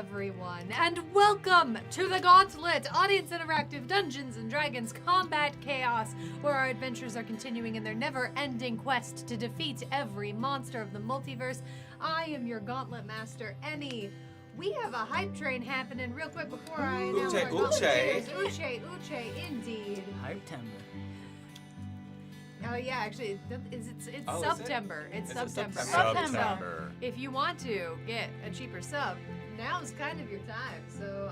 everyone, and welcome to the Gauntlet, Audience Interactive Dungeons & Dragons Combat Chaos, where our adventures are continuing in their never-ending quest to defeat every monster of the multiverse. I am your Gauntlet Master, Annie. We have a hype train happening real quick before I announce our Gauntlet. Uche, indeed. Hype timber. Oh yeah, actually, it's September. It's September. September. If you want to get a cheaper sub, now's kind of your time. So,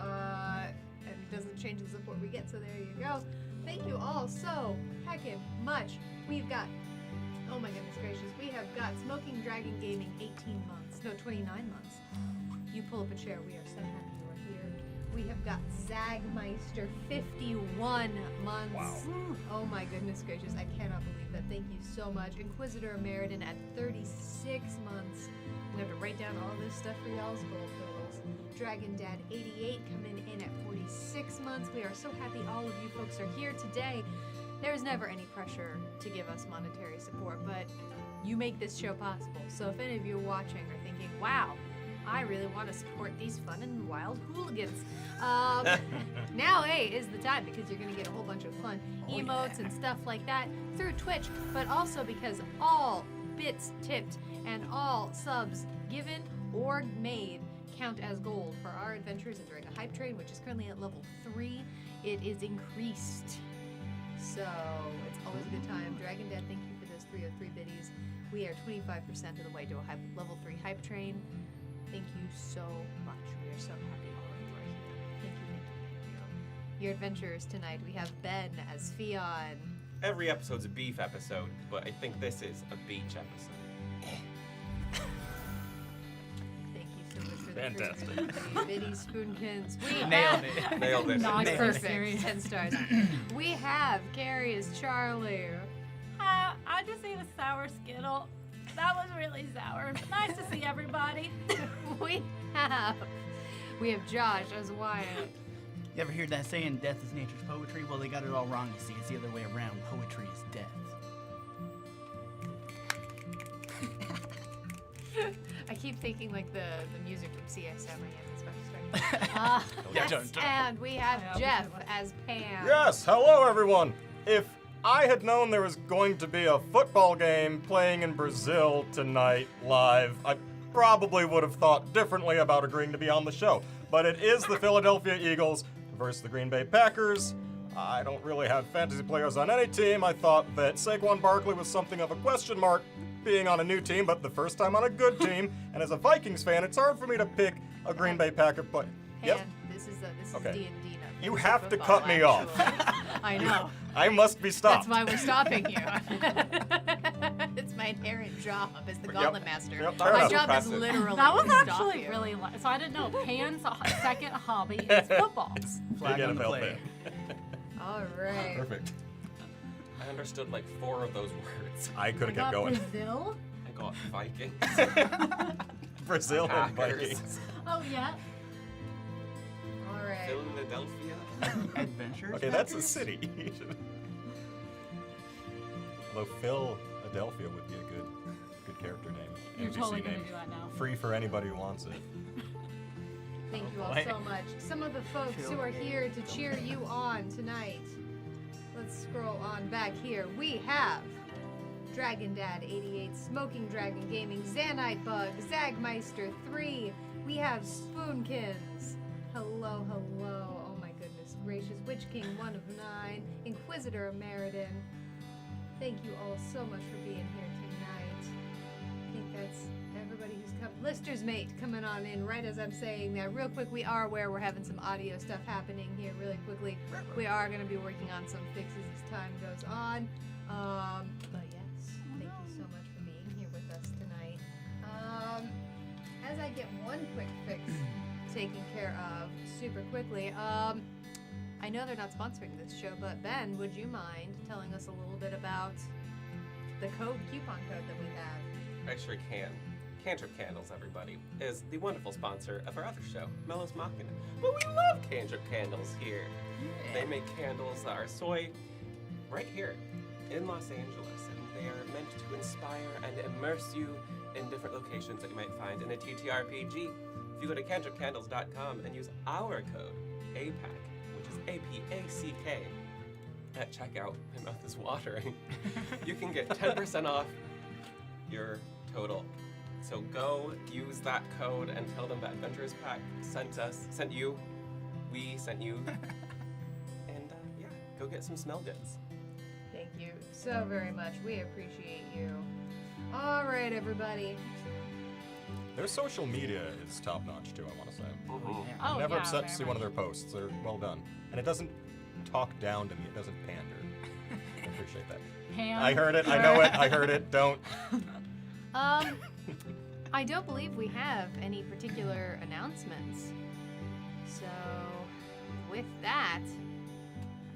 and it doesn't change the support we get. So there you go. Thank you all so heckin' much. We've got, oh my goodness gracious, we have got Smoking Dragon Gaming 18 months, no 29 months. You pull up a chair. We are so happy you are here. We have got Zagmeister 51 months. Wow. Oh my goodness gracious, I cannot believe that. Thank you so much. Inquisitor Meriden at 36 months. We have to write down all this stuff for y'all's gold totals. Dragon Dad 88 coming in at 46 months. We are so happy all of you folks are here today. There's never any pressure to give us monetary support, but you make this show possible. So if any of you are watching are thinking, wow, I really want to support these fun and wild hooligans. Now, is the time, because you're going to get a whole bunch of fun emotes and stuff like that through Twitch, but also because all bits tipped and all subs given or made count as gold for our adventures in during a hype train, which is currently at level 3. It is increased. So it's always a good time. Dragon Dad, thank you for those 303 biddies. We are 25% of the way to a level 3 hype train. Thank you so much. We are so happy all of you are here. Thank you. Your adventurers tonight, we have Ben as Fion. Every episode's a beef episode, but I think this is a beach episode. Thank you so much for the Fantastic. Biddy Spoonkins. We Nailed have, it. Nailed it. Not Nailed it. perfect. 10 stars. We have Carrie as Charlie. I just ate a sour Skittle. That was really sour. Nice to see everybody. We have Josh as Wyatt. You ever hear that saying, death is nature's poetry? Well, they got it all wrong, you see. It's the other way around. Poetry is death. I keep thinking like the music from CSM again. Special strength. And we have Jeff as Pam. Yes, hello everyone. If I had known there was going to be a football game playing in Brazil tonight live, I probably would have thought differently about agreeing to be on the show. But it is the Philadelphia Eagles versus the Green Bay Packers. I don't really have fantasy players on any team. I thought that Saquon Barkley was something of a question mark being on a new team, but the first time on a good team. And as a Vikings fan, it's hard for me to pick a Green Bay Packer player. Yep. This is Okay. D&D now. You This is have to football, cut me actually. off. I know. I must be stopped. That's why we're stopping you. It's my inherent job as the Gauntlet Master. Yep, My fair enough. job is Impressive. literally That was to stop actually you. really so I didn't know Pan's second hobby is football. Flag Big on the NFL play. fan. All right. Perfect. I understood like 4 of those words. I could have kept going. Brazil. I got Vikings. Brazil and Packers. Vikings. Oh yeah. All right. Philadelphia. Adventures? Okay, that's a city. Although Philadelphia would be a good character name. You're NPC totally name. gonna do that now. Free for anybody who wants it. Thank you all boy. so much. Some of the folks who are here to cheer you on tonight. Let's scroll on back here. We have Dragon Dad 88, Smoking Dragon Gaming, Zanite Bug, Zagmeister 3. We have Spoonkins. Hello, hello. Oh my goodness gracious. Witch King 1 of 9. Inquisitor Meriden. Thank you all so much for being here tonight. I think that's everybody who's come. Lister's Mate coming on in right as I'm saying that. Real quick, we are aware we're having some audio stuff happening here really quickly. We are going to be working on some fixes as time goes on. But yes, thank you so much for being here with us tonight. As I get one quick fix taken care of super quickly, I know they're not sponsoring this show, but Ben, would you mind telling us a little bit about the coupon code that we have? I sure can. Cantrip Candles, everybody, is the wonderful sponsor of our other show, Mellow's Machina. But we love Cantrip Candles here. They make candles that are soy right here in Los Angeles, and they are meant to inspire and immerse you in different locations that you might find in a TTRPG. If you go to cantripcandles.com and use our code APAC, which is APACK, at checkout, my mouth is watering, you can get 10% off your total. So go use that code and tell them that Adventurers Pack sent you. We sent you. And yeah, go get some smell goods. Thank you so very much. We appreciate you. All right, everybody. Their social media is top notch too, I want to say. Mhm. Oh, I'm never yeah, upset to very see one of much. their posts. They're well done. And it doesn't talk down to me, it doesn't pander. I appreciate that. Ham. I heard it, I know it, I heard it, don't. I don't believe we have any particular announcements. So, with that,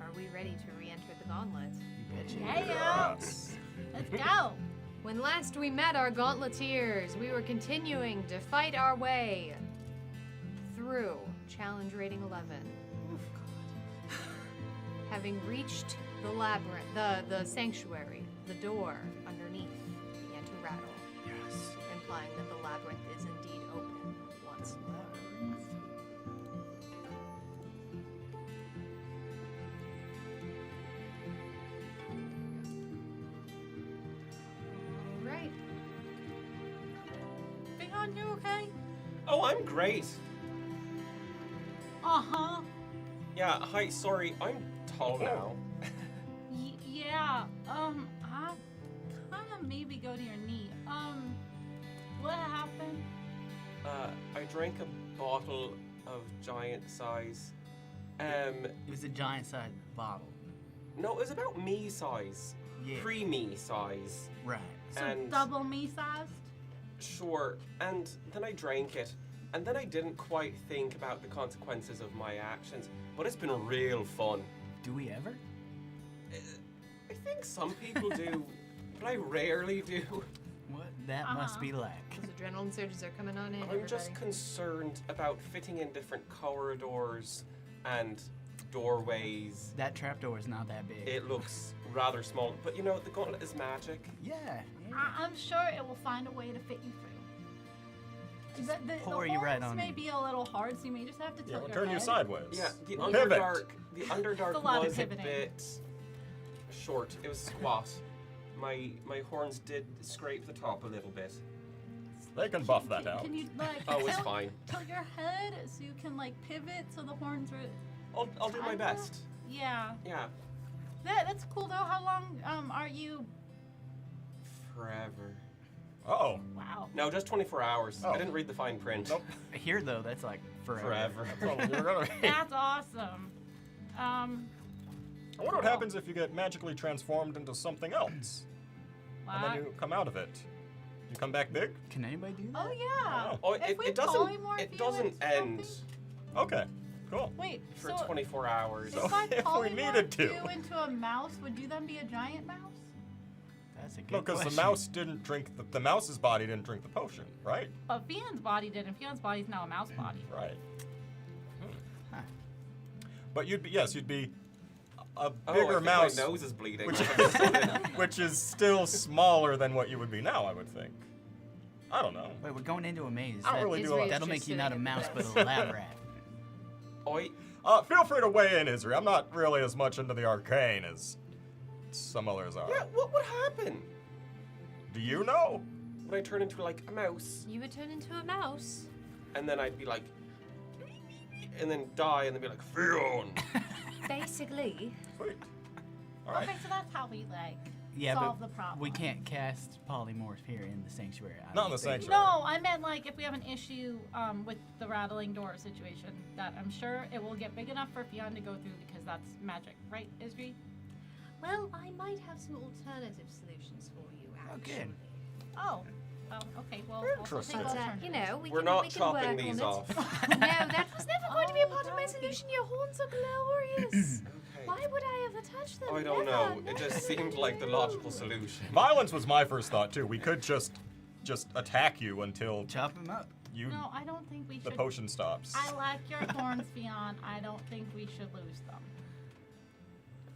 are we ready to re-enter the Gauntlet? You betcha. Yeah. Let's go. When last we met our Gauntleteers, we were continuing to fight our way through Challenge Rating 11. Having reached the labyrinth, the sanctuary, the door underneath began to rattle, Yes. implying that the labyrinth is indeed open once more. Right. Fion, you okay? Oh, I'm great. Uh-huh. Yeah, hi, sorry, I'm tall now. Yeah. I kind of maybe go to your knee. What happened? I drank a bottle of giant size. It was a giant sized bottle. No, it was about me size. Yeah. Pre-me size. Right. So And- double me sized? Sure, and then I drank it, and then I didn't quite think about the consequences of my actions, but it's been real fun. Do we ever? I think some people do, but I rarely do. What that must be like. Those adrenaline surges are coming on in, I'm just everybody. concerned about fitting in different corridors and doorways. That trapdoor is not that big. It looks rather small, but you know, the gauntlet is magic. Yeah. I'm sure it will find a way to fit you through. The pour you right horns on may in. be a little hard, so you may just have to Yeah, tilt we'll your turn you head. sideways. Yeah, the Pivot. Underdark a lot of was a pivoting. bit short. It was squat. My horns did scrape the top a little bit. They can buff that out. Can you like Oh, it's tilt, fine. tilt your head so you can like pivot so the horns are? I'll do my Kinda? best. Yeah. Yeah, That's cool though. How long are you? forever. Uh-oh. Wow. No, just 24 hours. Oh. I didn't read the fine print. Nope. Here though, that's like forever. Forever. Well, you're gonna be. That's awesome. I wonder what happens if you get magically transformed into something else, and Wow. then you come out of it. You come back big? Can anybody do that? Oh yeah. Oh, If we it doesn't. polymorph It you doesn't into end something- Okay, cool. Wait. for so 24 hours. So- if I if we polymorphed needed to. you into a mouse, would you then be a giant mouse? That's a good No, because the question. mouse didn't drink the mouse's body didn't drink the potion, right? But Fion's body did, and Fion's body's now a mouse body. Right. Huh. But you'd be a Oh, bigger I think mouse, my nose is bleeding. which which is still smaller than what you would be now, I would think. I don't know. Wait, we're going into a maze. I don't really do a lot. That'll make you not a mouse, but a lab rat. Oi. Feel free to weigh in, Isri. I'm not really as much into the arcane as some others are. Yeah, what would happen? Do you know? Would I turn into like a mouse? You would turn into a mouse. And then I'd be like, and then die, and then be like, Fion. Basically. Sweet. All right. Okay, so that's how we like Yeah, solve but the problem. we can't cast polymorph here in the sanctuary. I Not in don't the think. sanctuary. No, I meant like if we have an issue with the rattling door situation, that I'm sure it will get big enough for Fion to go through because that's magic, right, Isri? Well, I might have some alternative solutions for you, Oh, actually. good. Oh, okay. Well, Interesting. But, you know, we We're can, not we can chopping work these on off. it. No, that was never going to be a part of Oh, my that would be- solution. Your horns are glorious. Okay. Why would I ever touch them? I don't Never, know. It never, just seemed like the no. logical solution. Violence was my first thought too. We could just attack you until Chop him up. you No, I don't think we the should. potion stops. I like your horns, Fion. I don't think we should lose them.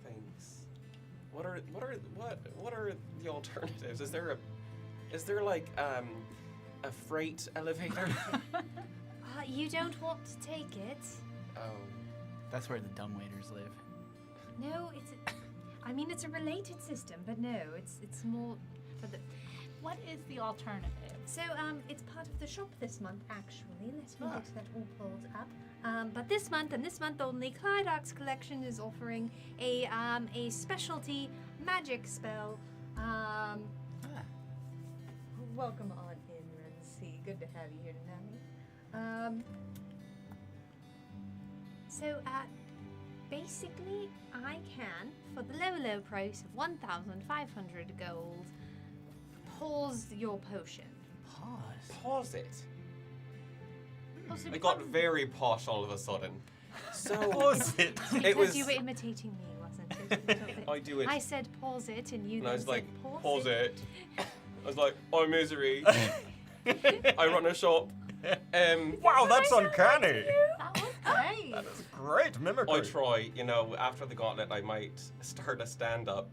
Thanks. What are the alternatives? Is there like a freight elevator? You don't want to take it? Oh. That's where the dumbwaiters live. No, I mean, it's a related system, but no, it's more for the... What is the alternative? So, it's part of the shop this month, actually. Let me get that all pulled up. But this month, and this month only, Clydark's collection is offering a specialty magic spell. Welcome on in, Renzi. Good to have you here tonight. Basically, I can, for the low price of 1,500 gold, pause your potion. Pause it. Also, It got very posh all of a sudden. So Pause it. Because you were imitating me, wasn't it? A little bit? I do it. I said pause it, and you And I then was like, said pause it. I was like, I'm Misery. I run a shop. Wow, that's uncanny. That was great. That is great mimicry. I try, after the Gauntlet, I might start a stand-up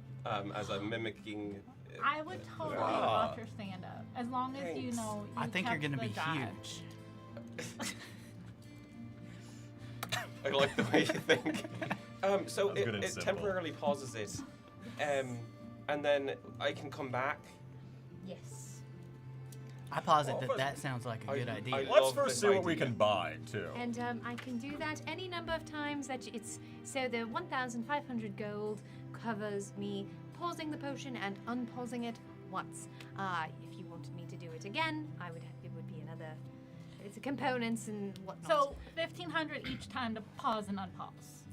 as a mimicking. I would totally Ah. watch your stand up as long as you Thanks. know. You I think you're kept gonna the be dodge. huge. I like the way you think. So That's good and it simple. temporarily pauses it, and then I can come back. Yes. I posit Oh, that but that sounds like a good idea. I Let's love first this see what we idea. can buy, too. And I can do that any number of times that it's... So the 1,500 gold covers me pausing the potion and unpausing it once. If you wanted me to do it again, it would be another... It's components and whatnot. So 1,500 each time to pause and unpause.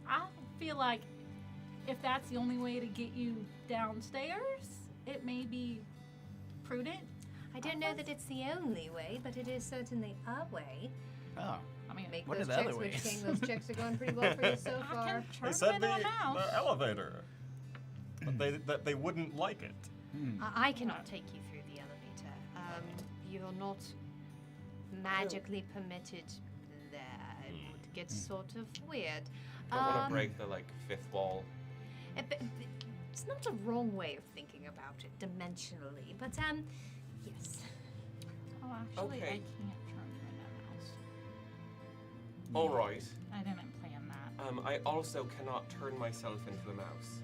I feel like if that's the only way to get you downstairs, it may be prudent. I don't know that it's the only way, but it is certainly a way. Oh. I mean, Make What those are the checks, other which ways? King, those checks are going pretty well for you so I far. can They turn said it into a mouse. the elevator. But that they wouldn't like it. I cannot take you through the elevator. You're not magically permitted there. It would get sort of weird. I don't want to break the fifth wall. But it's not a wrong way of thinking about it dimensionally, but yes. Oh, actually, Okay. I can't turn you into a mouse. All right. I didn't plan that. I also cannot turn myself into a mouse.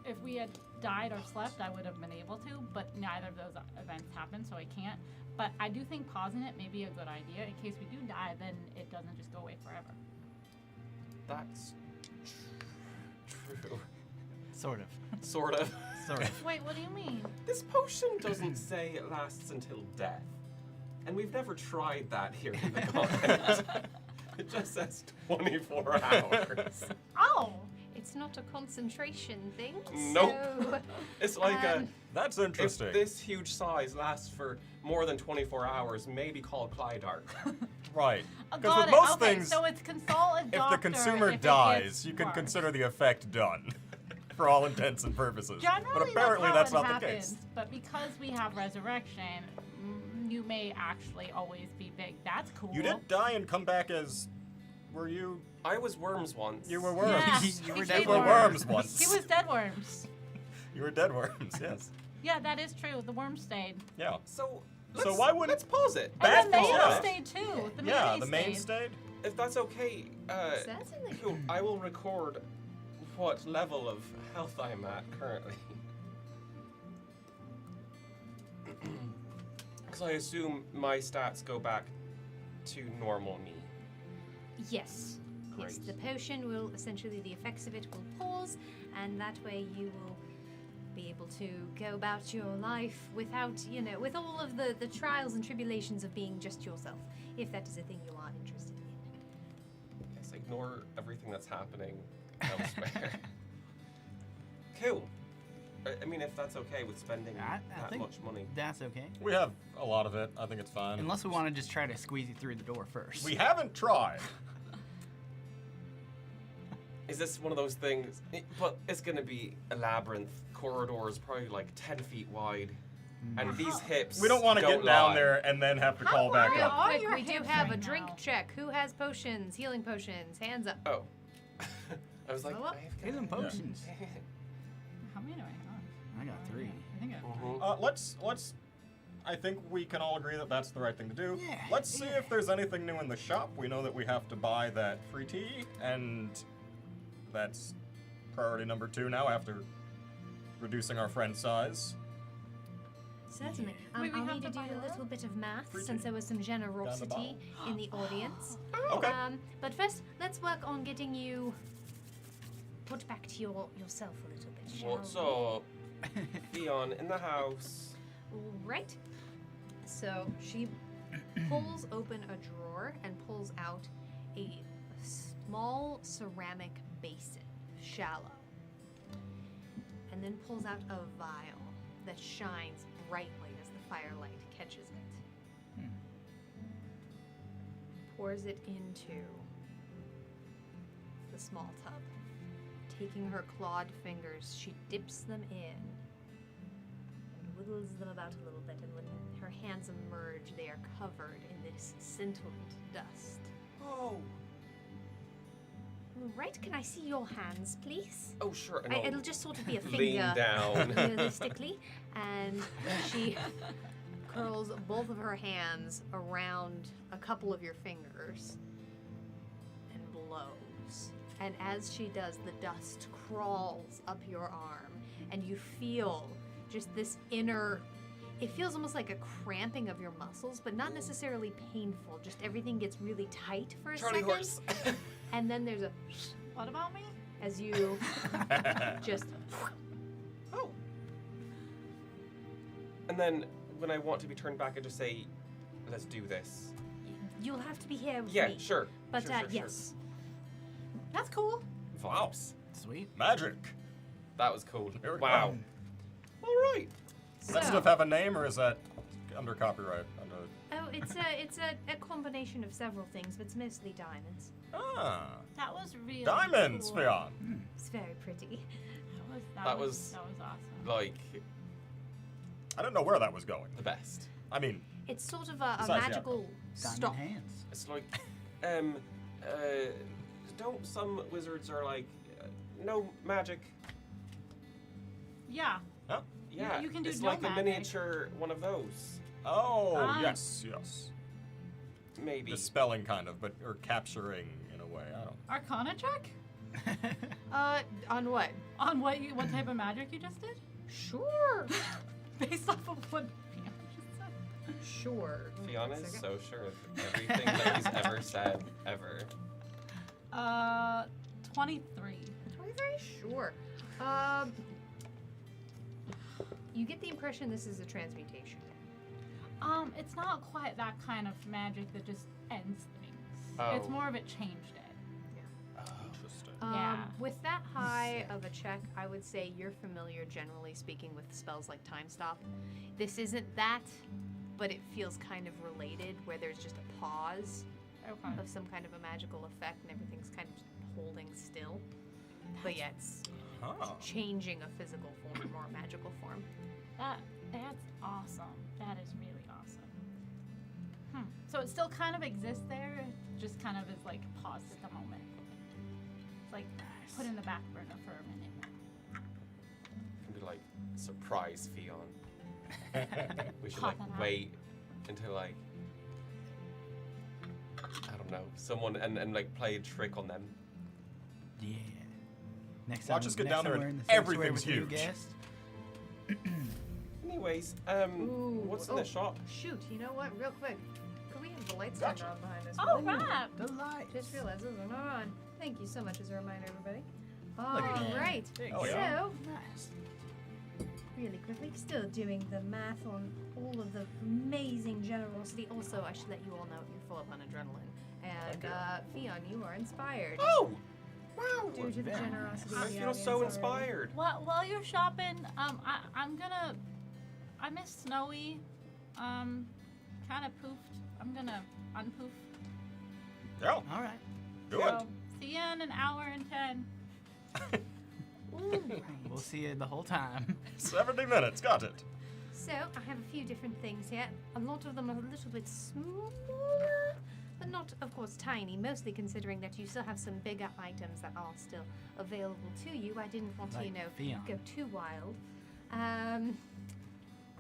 If we had died or slept, I would have been able to, but neither of those events happened, so I can't. But I do think pausing it may be a good idea. In case we do die, then it doesn't just go away forever. That's true. Sort of. Sort of. Sort of. Wait, what do you mean? This potion doesn't say it lasts until death. And we've never tried that here in the Gauntlet. It just says 24 hours. Oh! It's not a concentration thing. Nope. So, It's like That's if interesting. this huge size lasts for more than 24 hours, maybe call Clydark. Right. I Because got with it. most Okay, things, so it's consult a if the doctor consumer if it dies, gets you can worse. consider the effect done. For all intents and purposes. Generally, but apparently that's, not how it the happens, case. But because we have resurrection, you may actually always be big. That's cool. You did die and come back as... Were you... I was worms once. You were worms. Yeah, You were he dead did You were worms. worms once. He was dead worms. You were dead worms, yes. Yeah, that is true. The worm stayed. Yeah. So why wouldn't- let's pause it? Bad And the main pause. stayed too. The main Yeah, the main stayed. stayed. If that's okay, certainly. cool. I will record what level of health I'm at currently. Because I assume my stats go back to normal me. Yes. Yes, Great. the potion will essentially, the effects of it will pause, and that way you will be able to go about your life without, with all of the trials and tribulations of being just yourself, if that is a thing you are interested in. Yes, ignore everything that's happening elsewhere. Cool. I mean, if that's okay with spending I that think much money. that's okay. We have a lot of it. I think it's fine. Unless we want to just try to squeeze you through the door first. We haven't tried. Is this one of those things? But it's going to be a labyrinth. Corridors probably like 10 feet wide. And these hips We don't want to get down lie. there and then have to call back worried up. are Quick, your we do hips have a right drink now? check. Who has potions? Healing potions. Hands up. Oh. I was like, Go up. I've Here's some got- potions. How many do I have? I got 3. I think I have Mhm. Let's I think we can all agree that that's the right thing to do. Yeah, Let's see if there's anything new in the shop. We know that we have to buy that free tea, and that's priority number 2 now after reducing our friend size. Certainly. Wait, we I'll have need to to do buy a what? little bit of math Free since tea. there was some generosity bottle. in the audience. Okay. But first, let's work on getting you put back to yourself a little bit, shall What's we? up? Theon in the house. Right. So she pulls open a drawer and pulls out a small ceramic basin, shallow, and then pulls out a vial that shines brightly as the firelight catches it. Pours it into the small tub. Taking her clawed fingers, she dips them in and wiggles them about a little bit, and when her hands emerge, they are covered in this scintillant dust. Oh. Right, can I see your hands, please? Oh, sure. And I'll It'll just sort of be a lean finger, down. realistically, and she curls both of her hands around a couple of your fingers and blows. And as she does, the dust crawls up your arm, and you feel just this inner. It feels almost like a cramping of your muscles, but not necessarily painful. Just everything gets really tight for a Charlie second. horse. And then there's a What about me? as you just. Oh. And then when I want to be turned back, I just say, "Let's do this." You'll have to be here with Yeah, me. sure. But sure, sure, yes. That's cool. Wow. Sweet. Magic. That was cool. Here we Wow. go. All right. Does that So- stuff have a name, or is that under copyright? Oh, it's a combination of several things, but it's mostly diamonds. Ah. That was really Diamonds, cool. Fionn. It's very pretty. That was- awesome. Like I don't know where that was going. the best. I mean, It's sort of a Besides the magical Diamond stop. hands. It's like, don't some wizards are like, no magic? Yeah. huh? Yeah, you can do it's no like a magic. miniature one of those. Oh, yes. yes. Maybe. Dispelling kind of, but or capturing in a way. I don't. Arcana check? On what? On what type of magic you just did? Sure. Based off of what Fiona just said. Sure. Fiona One is second. so sure of everything that he's ever said, ever. 23. I'm very sure. You get the impression this is a transmutation. It's not quite that kind of magic that just ends things. Oh. It's more of it changed it. Interesting. Yeah. With that high of a check, I would say you're familiar, generally speaking, with spells like Time Stop. This isn't that, but it feels kind of related, where there's just a pause Okay. of some kind of a magical effect, and everything's kind of just holding still. But yeah, it's Huh. changing a physical form or a magical form. That's awesome. That is really awesome. So it still kind of exists there, it just kind of is like paused at the moment. It's like put in the back burner for a minute. Can be like, surprise Fionn. We should Pop like it out. wait until like, I don't know, someone and like play a trick on them. Yeah. Next Watch time, us get next down time there we're and in the sanctuary everything's with a new huge. guest. Anyways, Ooh, what's in the shop? Shoot, you know what? Real quick. Could we have the lights Gotcha. turned on behind us? Oh, please? right. The lights. Just realized those are not on. Thank you so much as a reminder, everybody. Look at that. Alright, Oh, yeah. so, Nice. really quickly, still doing the math on all of the amazing generosity. Also, I should let you all know you're full up on adrenaline. And, Fionn, you are inspired. Oh! Wow! Due to the very nice. generosity of I the feel audience so already. inspired. While you're shopping, I miss Snowy. Kind of poofed. I'm gonna unpoof. Yeah. All right. Do So, see you in an hour and 10. We'll see you the whole time. it. 70 minutes. Got it. So, I have a few different things here. A lot of them are a little bit smaller, but not, of course, tiny, mostly considering that you still have some bigger items that are still available to you. I didn't want to, Like Fionn. go too wild.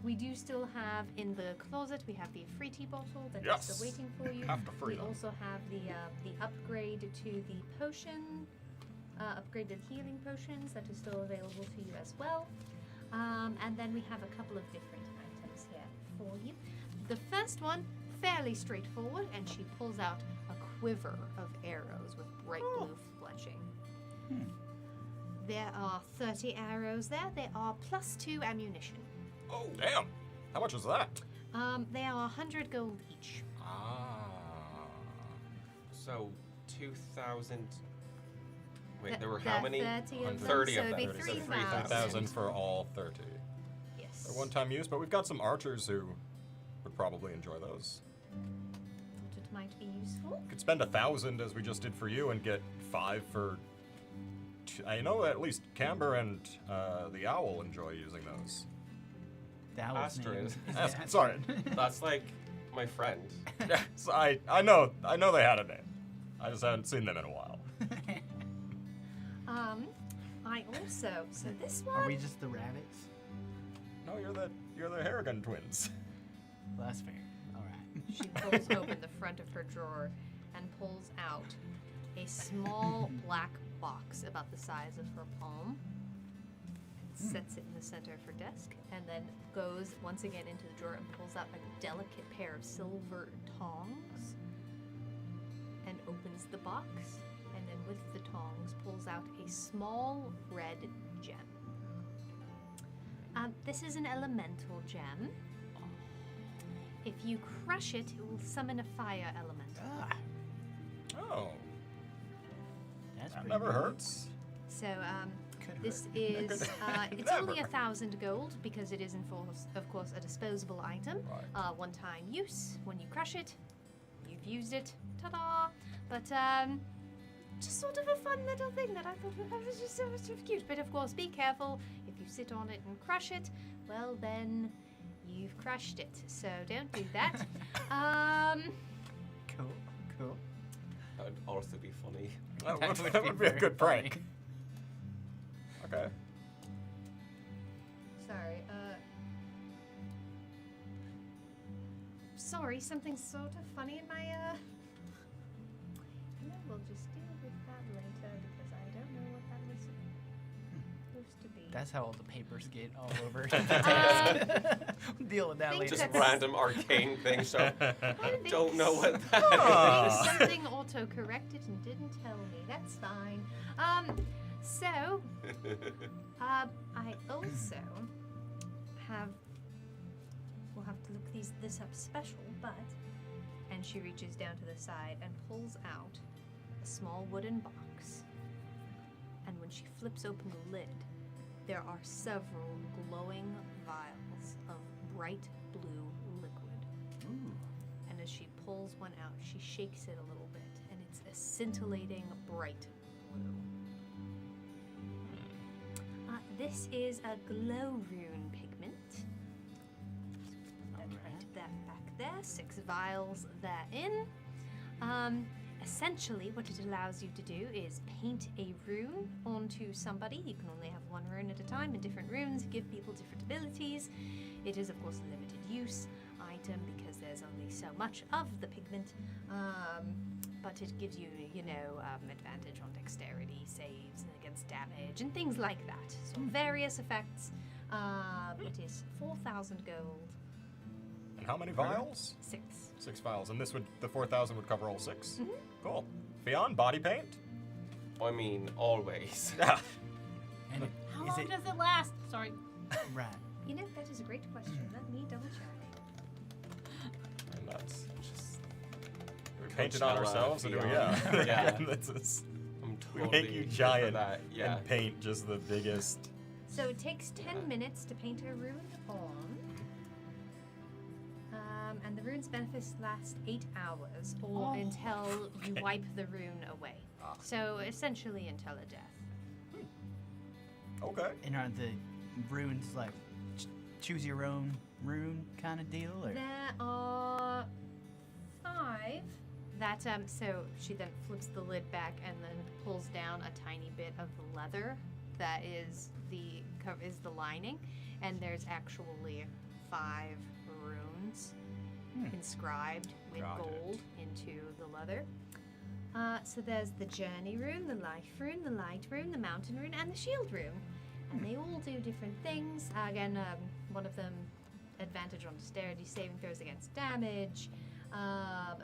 We do still have in the closet, we have the free tea bottle that is Yes. still waiting for you. Have to free We them. also have the upgrade to the potion, upgraded healing potions that is still available to you as well. And then we have a couple of different items here for you. The first one, fairly straightforward, and she pulls out a quiver of arrows with bright blue fletching. There are 30 arrows there. They are +2 ammunition. Oh, damn. How much is that? They are 100 gold each. Ah. So 2,000. Wait, there were There how are many? 30 of them, 30 so of it'd be them. So 3,000. 3,000 for all 30. Yes. They're one-time use, but we've got some archers who would probably enjoy those. Thought it might be useful. Could spend 1,000 as we just did for you and get 5 for. I know at least Camber and the owl enjoy using those. The owl's name Astrid. is Sorry. That's like my friend. Yes, I know they had a name. I just haven't seen them in a while. I also, so this Are one, we just the rabbits? No, you're the Harrigan twins. Well, that's fair. All right. she pulls open the front of her drawer and pulls out a small black box about the size of her palm and sets it in the center of her desk, and then goes once again into the drawer and pulls out a delicate pair of silver tongs and opens the box, and then with the tongs pulls out a small red gem. This is an elemental gem. If you crush it, it will summon a fire elemental. Ah, Oh, that's that pretty never good. hurts. So Could this hurt. is it's only Never. 1,000 gold because it is of course a disposable item. Right. One-time use. When you crush it, you've used it. Ta-da! But just sort of a fun little thing that I thought was just so cute. But of course, be careful. If you sit on it and crush it, well then you've crushed it. So don't do that. Cool. That would also be funny. That would be a very good funny. prank. Okay. Sorry. Sorry, something sort of funny in my No, we'll just deal with that later because I don't know what that was supposed to be. That's how all the papers get all over the desk. Deal with that think later. Just that's- random arcane thing. So I think don't know what that Ah. Something auto-corrected and didn't tell me. That's fine. So, I also have. We'll have to look this up special, but. And she reaches down to the side and pulls out a small wooden box. And when she flips open the lid, there are several glowing vials of bright blue liquid. Ooh. And as she pulls one out, she shakes it a little bit, and it's a scintillating bright blue. This is a glow rune pigment. Alright. Write that back there. 6 vials therein. Essentially, what it allows you to do is paint a rune onto somebody. You can only have one rune at a time, and different runes give people different abilities. It is, of course, a limited use item because there's only so much of the pigment, but it gives you, advantage on dexterity saves against damage and things like that. So various effects. It is 4,000 gold. And how many vials? 6. 6 vials, and the 4,000 would cover all 6. Mhm. Cool. Fionn, body paint. I mean, always. Yeah. And How is long it does it last? Sorry. right? You know, that is a great question. Let me double check. And that's just. We paint it on Coachella, ourselves, and Fionn. yeah. Yeah. This is, I'm we totally make you here for giant that. Yeah. and paint just the biggest. So it takes 10 minutes to paint a rune on. And the rune's benefits last 8 hours or until you wipe the rune away. Ah. So essentially until a death. Okay. And are the runes like choose your own rune kind of deal, or There are 5 that, so she then flips the lid back and then pulls down a tiny bit of the leather that is the lining, and there's actually 5 runes inscribed with Got it. gold into the leather. So there's the journey rune, the life rune, the light rune, the mountain rune, and the shield rune. And they all do different things. Again, one of them, advantage on dexterity saving throws against damage,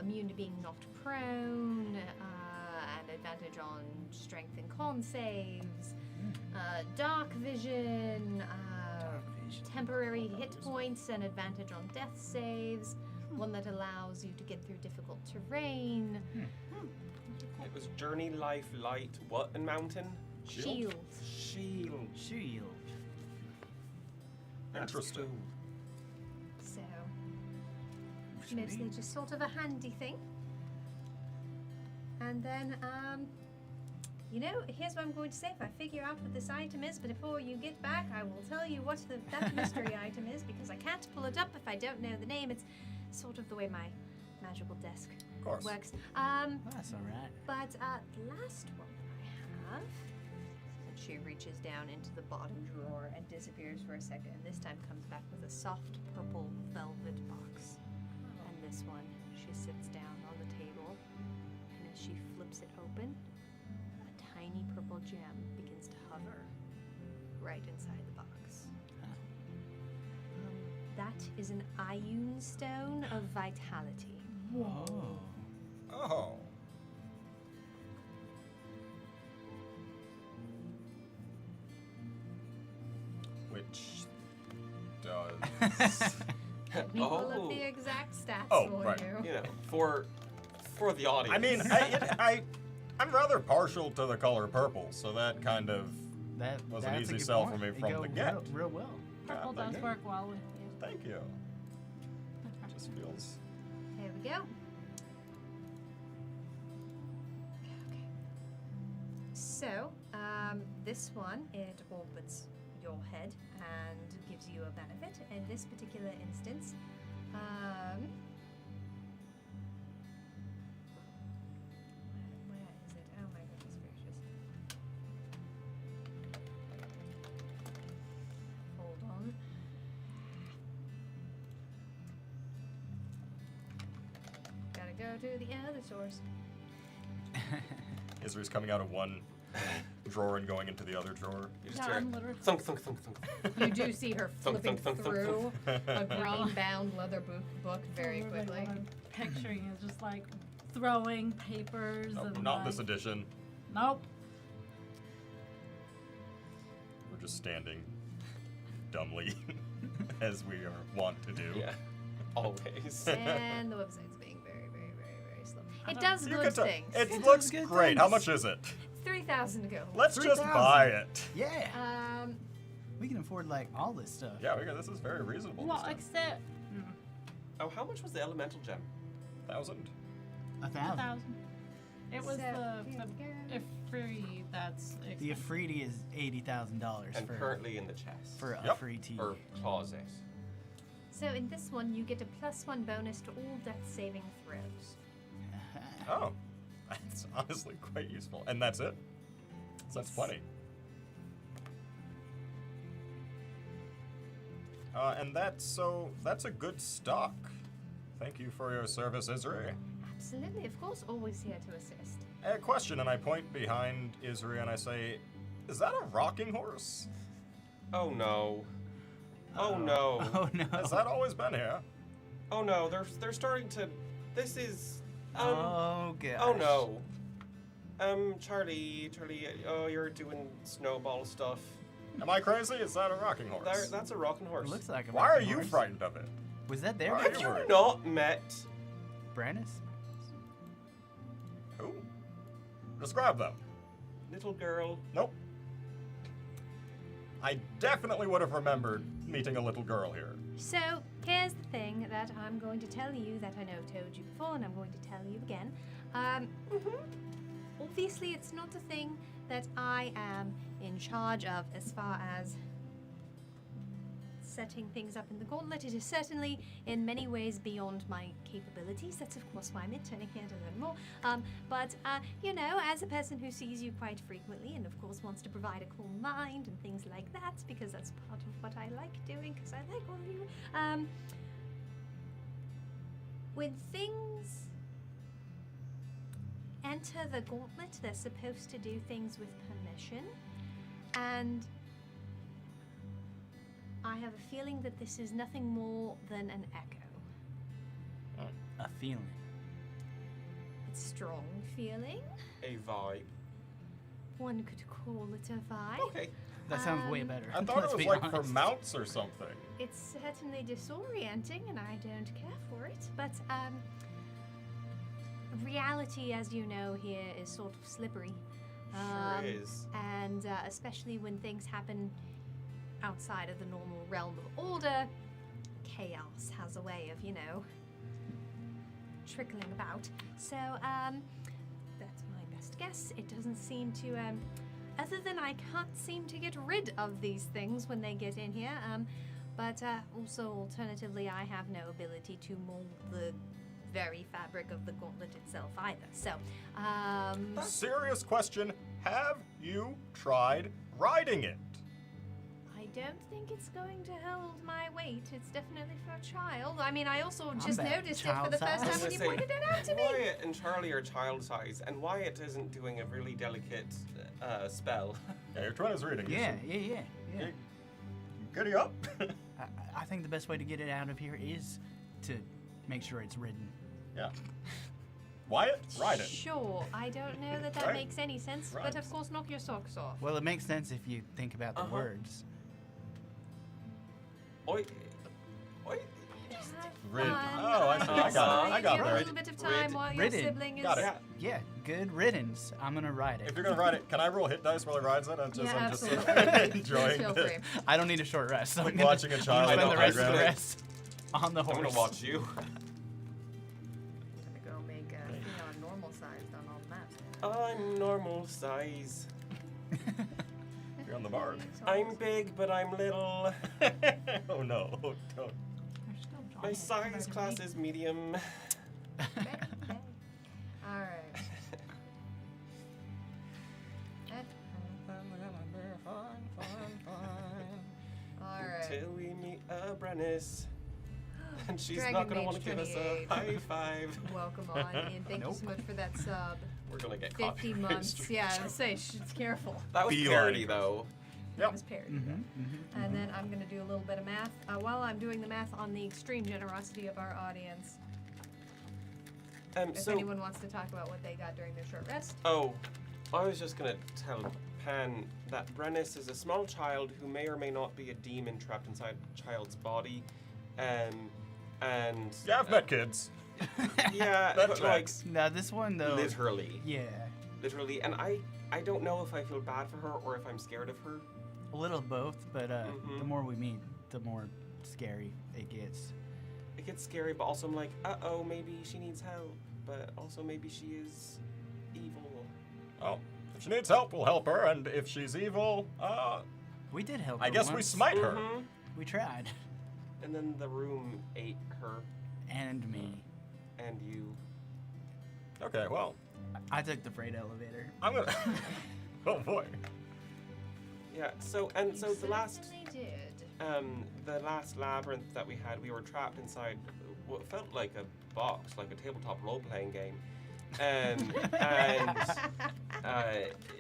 immune to being knocked prone, and advantage on strength and con saves, dark vision, temporary hit points, and advantage on death saves, one that allows you to get through difficult terrain. It was journey, life, light, what, and mountain? Shield. Shield. Shield. Interesting. So, mostly just sort of a handy thing. And then, here's what I'm going to say. If I figure out what this item is, but before you get back, I will tell you what that mystery item is, because I can't pull it up if I don't know the name. It's sort of the way my magical desk Of course. works. That's all right. But the last one I have, and she reaches down into the bottom drawer and disappears for a second, and this time comes back with a soft purple velvet box. And this one, she sits down on the table, and as she flips it open, a tiny purple gem begins to hover right inside the box. That is an Ioun stone of vitality. Whoa. Oh. Which does. Let me pull up Oh. the exact stats Oh, for right. you. You know, for the audience. I mean, I'm rather partial to the color purple, so that kind of. That Was an that's a easy good sell point. for me It from go the get. Real well. Purple Yeah, does thank work well with you. Thank you. Just feels. There we go. Okay. So, this one, it orbits your head and gives you a benefit. In this particular instance, where is it? Oh my goodness gracious. Hold on. Gotta go to the other source. Isri's coming out of one drawer and going into the other drawer. You just Yeah, hear I'm literally. thunk, thunk, thunk, thunk. You do see her Thunk, flipping thunk, thunk, thunk, through a Wow. green-bound leather book very Literally quickly. what I'm picturing is just like throwing papers Nope, and not like, this edition. Nope. We're just standing dumbly, as we are wont to do. Yeah, always. And the website's being very, very, very, very slow. I It don't- does You good can tell- things. It It looks does good great. How things. much is it? 3,000 to go. Let's just 3,000. buy it. Yeah. We can afford like all this stuff. Yeah, this is very reasonable. Well, this time. except Oh, how much was the elemental gem? 1,000. 1,000. 1,000. It was So, the Ifrit that's The expensive. Afridi is $80,000 And for currently in the chest. for a Yep. free tea. Or closet. So in this one, you get a +1 bonus to all death saving throws. Oh, that's honestly quite useful. And that's it? So that's plenty. And that's a good stock. Thank you for your service, Isri. Absolutely, of course, always here to assist. A question, and I point behind Isri and I say, is that a rocking horse? Oh no. Oh no. Oh no. Has that always been here? Oh no. They're starting to. This is. Oh gosh. Oh no. Charlie. Oh, you're doing snowball stuff. Am I crazy? Is that a rocking horse? That's a rocking It horse. looks like a Why are rocking you horse. frightened of it? Was that there? Why are Have before? you worried? not met? Brandis? Who? Describe them. Little girl. Nope. I definitely would have remembered meeting a little girl here. So here's the thing that I'm going to tell you that I know I've told you before, and I'm going to tell you again. Obviously, it's not a thing that I am in charge of as far as setting things up in the Gauntlet. It is certainly in many ways beyond my capabilities. That's of course why I'm interning here to learn more. But you know, as a person who sees you quite frequently and of course wants to provide a cool mind and things like that, because that's part of what I like doing, because I like all of you. When things enter the Gauntlet, they're supposed to do things with permission, and I have a feeling that this is nothing more than an echo. A feeling. It's a strong feeling. A vibe. One could call it a vibe. Okay. That sounds way better. I thought Let's it was be like for honest. mounts or something. It's certainly disorienting, and I don't care for it, but reality, as you know, here is sort of slippery. Sure is. And especially when things happen outside of the normal realm of order, chaos has a way of, you know, trickling about. So, that's my best guess. It doesn't seem to, other than I can't seem to get rid of these things when they get in here, but also alternatively, I have no ability to mold the very fabric of the Gauntlet itself either. So, Serious question. Have you tried riding it? I don't think it's going to hold my weight. It's definitely for a child. I mean, I also just about noticed it for the child first size. time when you pointed it out to me. Wyatt and Charlie are child size, and Wyatt isn't doing a really delicate spell. Yeah, your twin is reading. You Yeah, should- yeah. you- Giddy up. I think the best way to get it out of here is to make sure it's ridden. Yeah. Wyatt, ride it. Sure, I don't know that Right. makes any sense, but Right. of course, knock your socks off. Well, it makes sense if you think about the Uh-huh. words. Oi. Oi. Have Rid. fun. Oh, I see. I got it. I got You have there. a little bit of time Rid. while your Ridden. sibling is. Got it. Yeah. Yeah, good riddance. I'm gonna ride it. If you're gonna ride it, can I roll hit dice while he rides it? I'm just absolutely. enjoying Feel this. free. I don't need a short rest. So Like I'm gonna, watching a I'm child gonna spend on the rest of the playground. rest on the I'm horse. gonna watch you. I'm gonna go make a normal sized on all the maps. I'm normal size. You're on the bard. I'm big, but I'm little. Oh no! Don't. They're still My giant size compared to class me. is medium. All right. All right. Till we meet Brennis. And she's Dragon not gonna Mage want to give us a 28. high five. Welcome on, Ian. Thank you so much for that sub. We're gonna get 50 caught. months. Yeah, I would say, careful. That was Beyond parody gross. though. That Yep. was parody. Mm-hmm. And then I'm going to do a little bit of math. While I'm doing the math on the extreme generosity of our audience, if So, anyone wants to talk about what they got during their short rest. oh, I was just gonna tell Pan that Brennis is a small child who may or may not be a demon trapped inside a child's body. And Yeah, I've met kids. yeah, That but tracks. Now this one though. literally, Yeah, and I don't know if I feel bad for her or if I'm scared of her. a little of both, but Mhm. the more we meet, the more scary it gets. It gets scary, but also I'm like, uh-oh, maybe she needs help, but also maybe she is evil. Well, if she needs help, we'll help her, and if she's evil, We did help. I her guess we once. smite her. Mhm. We tried, And then the room ate her and me. and you. Okay, well, I took the freight elevator. I'm gonna. Oh boy. Yeah, so the last Certainly did. the last labyrinth that we had, we were trapped inside what felt like a box, like a tabletop role-playing game. And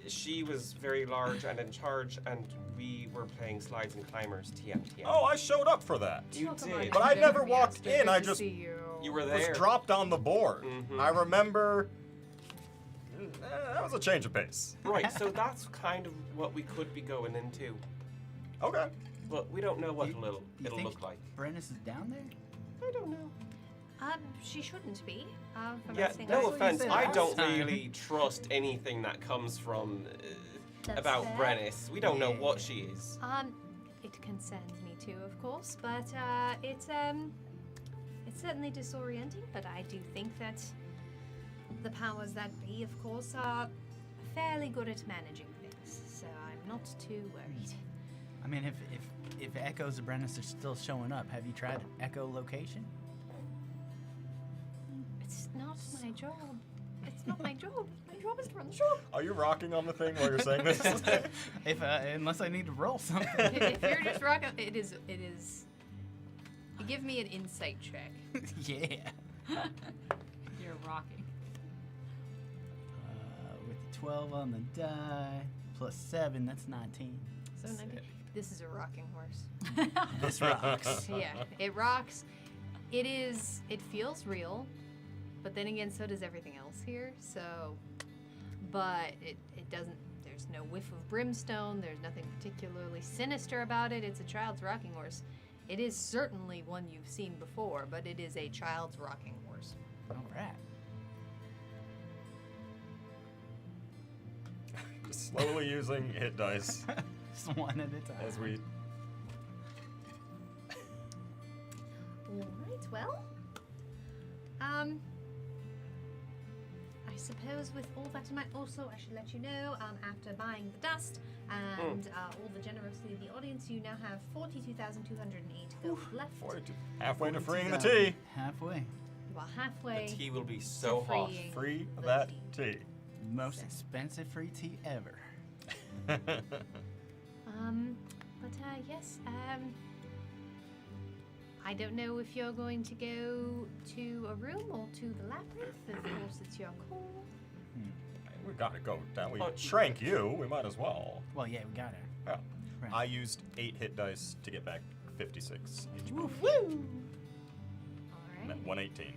she was very large and in charge, and we were playing slides and climbers, TM. Oh, I showed up for that. You Welcome on, did. But I Ninja. never Yes, walked good in, to I just see you. You were was there. dropped on the board. Mhm. I remember. That was a change of pace. Right, so that's kind of what we could be going into. Okay. But we don't know what You- it'll you think look like. Brennis is down there? I don't know. She shouldn't be. From Yeah, everything no I've offense. seen. I last don't time. really trust anything that comes from That's about fair. Brennis. We don't know Yeah. what she is. It concerns me too, of course, but it's certainly disorienting. But I do think that the powers that be, of course, are fairly good at managing things, so I'm not too worried. I mean, if echoes of Brennus are still showing up, have you tried echolocation? It's not my job. It's not my job. My job is to run the shop. Are you rocking on the thing while you're saying this? If unless I need to roll something. If you're just rocking, it is. Give me an insight check. Yeah. You're rocking. With the 12 on the die plus 7, that's 19. So 90. This is a rocking horse. This rocks. Yeah, it rocks. It is. It feels real, but then again, so does everything else here. So, but it doesn't. There's no whiff of brimstone. There's nothing particularly sinister about it. It's a child's rocking horse. It is certainly one you've seen before, but it is a child's rocking horse. All right. Just slowly using hit dice Just one at a time. as we. Alright, well. I suppose with all that in mind, also I should let you know, after buying the dust and all the generosity of the audience, you now have 42,208 gold left. 42. Halfway to freeing the 42,000. tea. Halfway. Well, halfway. The tea will be so to hot. freeing Free the that tea. tea. Most expensive free tea ever. Yes, I don't know if you're going to go to a room or to the labyrinth. Of course, it's your call. We gotta go down. We Oh. shrank you. We might as well. Well, yeah, we got it. Yeah. Right. I used 8 hit dice to get back 56 HP. Woo! All And right. then 118.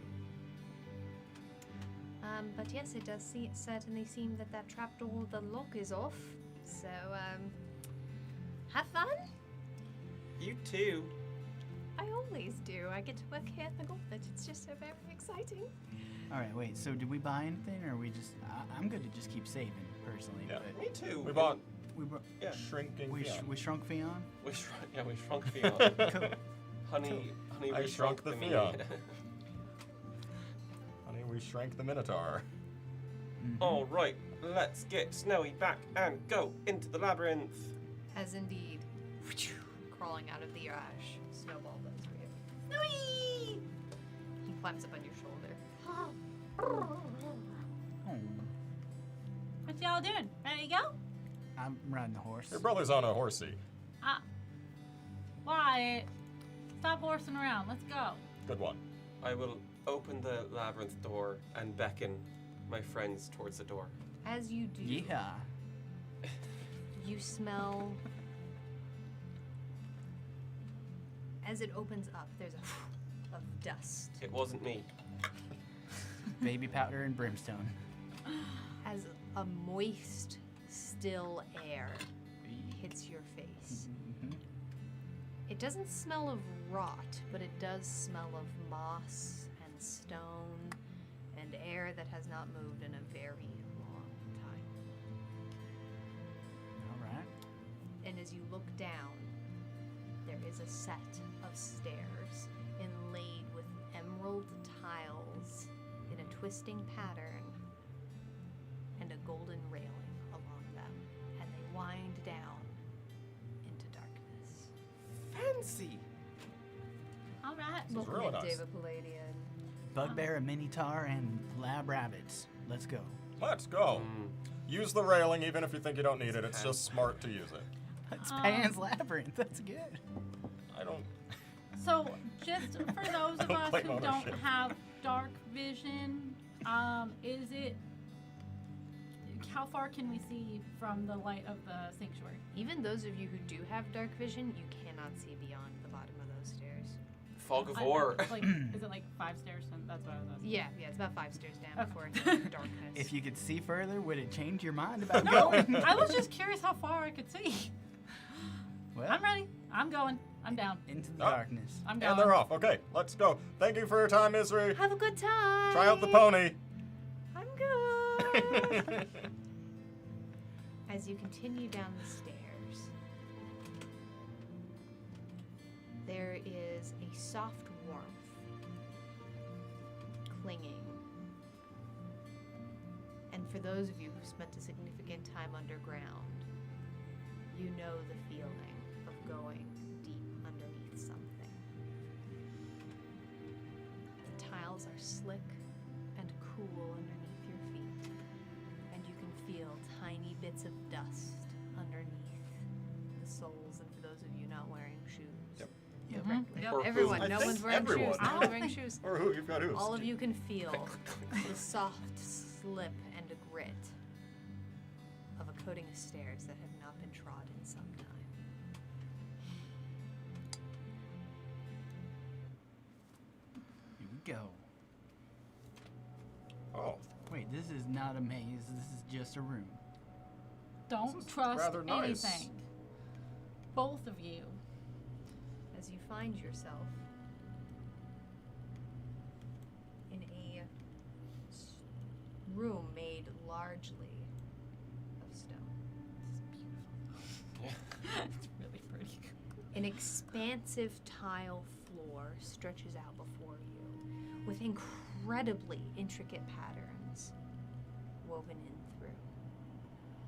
But yes, it does certainly seem that trapdoor, the lock is off. So, have fun. You too. I always do. I get to work here at the Gauntlet. It's just so very exciting. All right, wait. So did we buy anything, or we just? I'm good to just keep saving personally. Yeah. But Me too. We bought we brought, Yeah. shrinking. Fion. we shrunk Fion. We shrunk. Yeah, we shrunk Fion. Cool. honey, I we shrunk the me. Fion. Honey, we shrank the Minotaur. All right, let's get Snowy back and go into the labyrinth. As indeed, crawling out of the ash, Snowball does for you. Snowy! He climbs up on your shoulder. Oh, What y'all doing? Ready to go? I'm riding the horse. Your brother's on a horsey. Wyatt, stop horsing around. Let's go. Good one. I will open the labyrinth door and beckon my friends towards the door. As you do, Yeah. you smell. As it opens up, there's a of dust. It wasn't me. Baby powder and brimstone. As a moist, still air hits your face. Mhm. It doesn't smell of rot, but it does smell of moss and stone and air that has not moved in a very long time. All right. And as you look down, there is a set of stairs inlaid with emerald tiles in a twisting pattern and a golden railing along them. And they wind down into darkness. Fancy. All right. This is Looking really at nice. David Palladian. Bugbear, a minotaur, and lab rabbits. Let's go. Let's go. Use the railing even if you think you don't need it. It's just smart to use it. It's Pan's Labyrinth. That's good. I don't. So, just for those of don't us claim who don't ownership. have dark vision, is it? How far can we see from the light of the sanctuary? Even those of you who do have dark vision, you cannot see beyond the bottom of those stairs. Fog of I- war. Like, is it like 5 stairs? And that's what I was asking. Yeah, it's about 5 stairs down Okay. before it hits darkness. If you could see further, would it change your mind about No, going? I was just curious how far I could see. Well, I'm ready. I'm going. I'm down. into the Oh. darkness. I'm going. And they're off. Okay, let's go. Thank you for your time, Isri. Have a good time. Try out the pony. I'm good. As you continue down the stairs, there is a soft warmth clinging. And for those of you who spent a significant time underground, you know the feeling of going deep underneath something. The tiles are slick and cool underneath your feet, and you can feel tiny bits of dust underneath the soles, and for those of you not wearing shoes. Yep. Directly. Or everyone. hooves. No I think one's wearing everyone. shoes. No one's wearing shoes. Or who? You've got who? All of you can feel the soft slip and grit of a coating of stairs that have not been trod in some time. Here we go. Oh, Wait, this is not a maze. This is just a room. Don't This is trust rather nice. anything. Both of you. As you find yourself in a room made largely of stone. It's really pretty. An expansive tile floor stretches out before you with incredibly intricate patterns woven in through.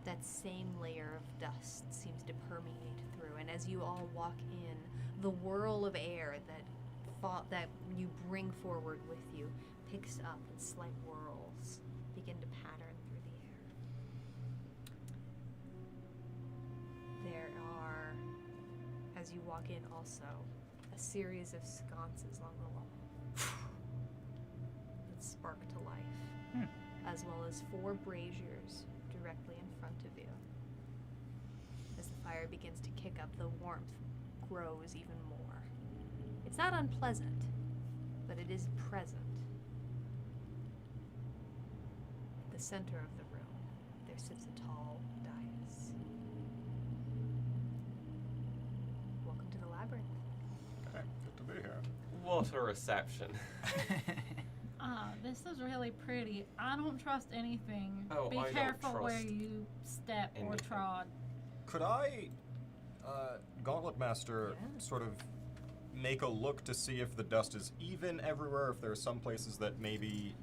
That same layer of dust seems to permeate through, and as you all walk in, the whirl of air that you bring forward with you picks up and slight whirls begin to pattern through the air. There are, as you walk in also, a series of sconces along the wall that spark to life, as well as 4 braziers directly in front of you. As the fire begins to kick up, the warmth grows even more. It's not unpleasant, but it is present. At the center of the room, there sits a tall dais. Welcome to the Labyrinth. okay. Good to be here. What a reception. This is really pretty. I don't trust anything. Oh, Be I don't careful where trust you step or anything. trod. Could I, Gauntlet Master, Yeah. sort of make a look to see if the dust is even everywhere, if there are some places that maybe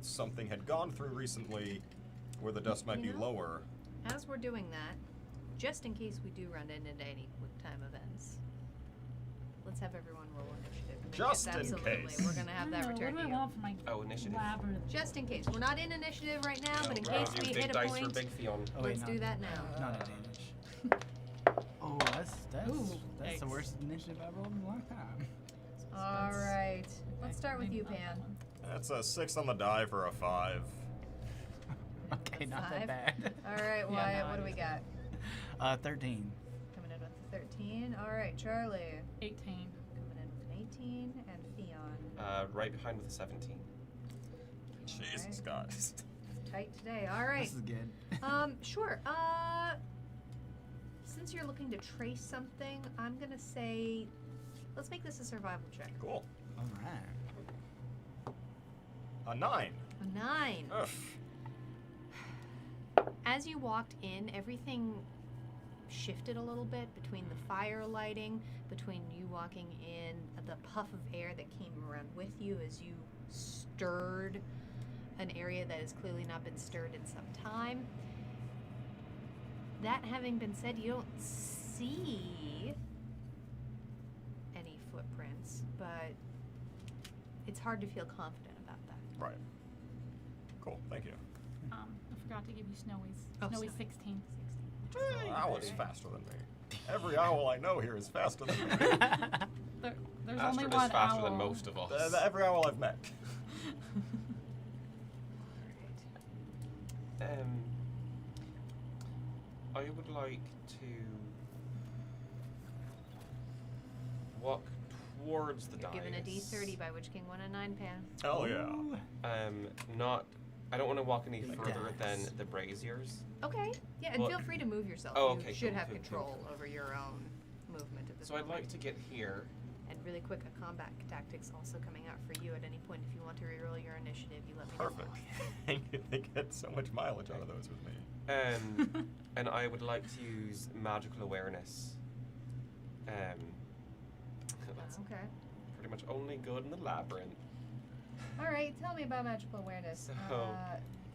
something had gone through recently where the dust might You be know, lower? As we're doing that, just in case we do run into any quick time events, let's have everyone roll initiative. And then Just yes, in absolutely, case. we're gonna have that What return do to I you. want for my Oh, initiative. labyrinth? Just in case. We're not in initiative right now, but in Oh, case You we big hit a dice for point, Big Fion. Oh, wait, let's not- do that now. Not advantage. Oh, that's Ooh, the yikes. worst initiative I've rolled in a long time. All right. Let's start with Maybe you, not that Pan. one. That's a 6 on the die for a 5. Okay, not 5. that bad. All right, Yeah, Wyatt, no, what do I we got? 13. Coming in with a 13. All right, Charlie. 18. Coming in with an 18. And Theon. Right behind with a 17. Jesus, Alright. guys. Tight today. All right. This is good. Sure. Since you're looking to trace something, I'm gonna say, let's make this a survival check. Cool. All right. A 9. A 9. Ugh. As you walked in, everything shifted a little bit between the fire lighting, between you walking in, the puff of air that came around with you as you stirred an area that has clearly not been stirred in some time. That having been said, you don't see any footprints, but it's hard to feel confident about that. Right. Cool, thank you. I forgot to give you Snowy's. Oh, Snowy's Snowy. 16. Owl is faster than me. Every owl I know here is faster than me. There's only Astrid one is faster owl. than most of us. Every owl I've met. I would like to walk towards the You're given a dais. D30 by Witch King 1 and 9 Pan. Hell yeah. Ooh. I don't want to walk any Like further than dice. the braziers. Okay. Yeah, and Well- feel free to move yourself. Oh, You okay, should cool, have cool, control over your own movement at this So I'd moment. like to get here. And really quick, a combat tactics also coming out for you at any point. If you want to reroll your initiative, you let me know. Perfect. They get so much mileage out of those with me. And I would like to use magical awareness. That's Okay. pretty much only good in the labyrinth. All right. Tell me about magical awareness. So-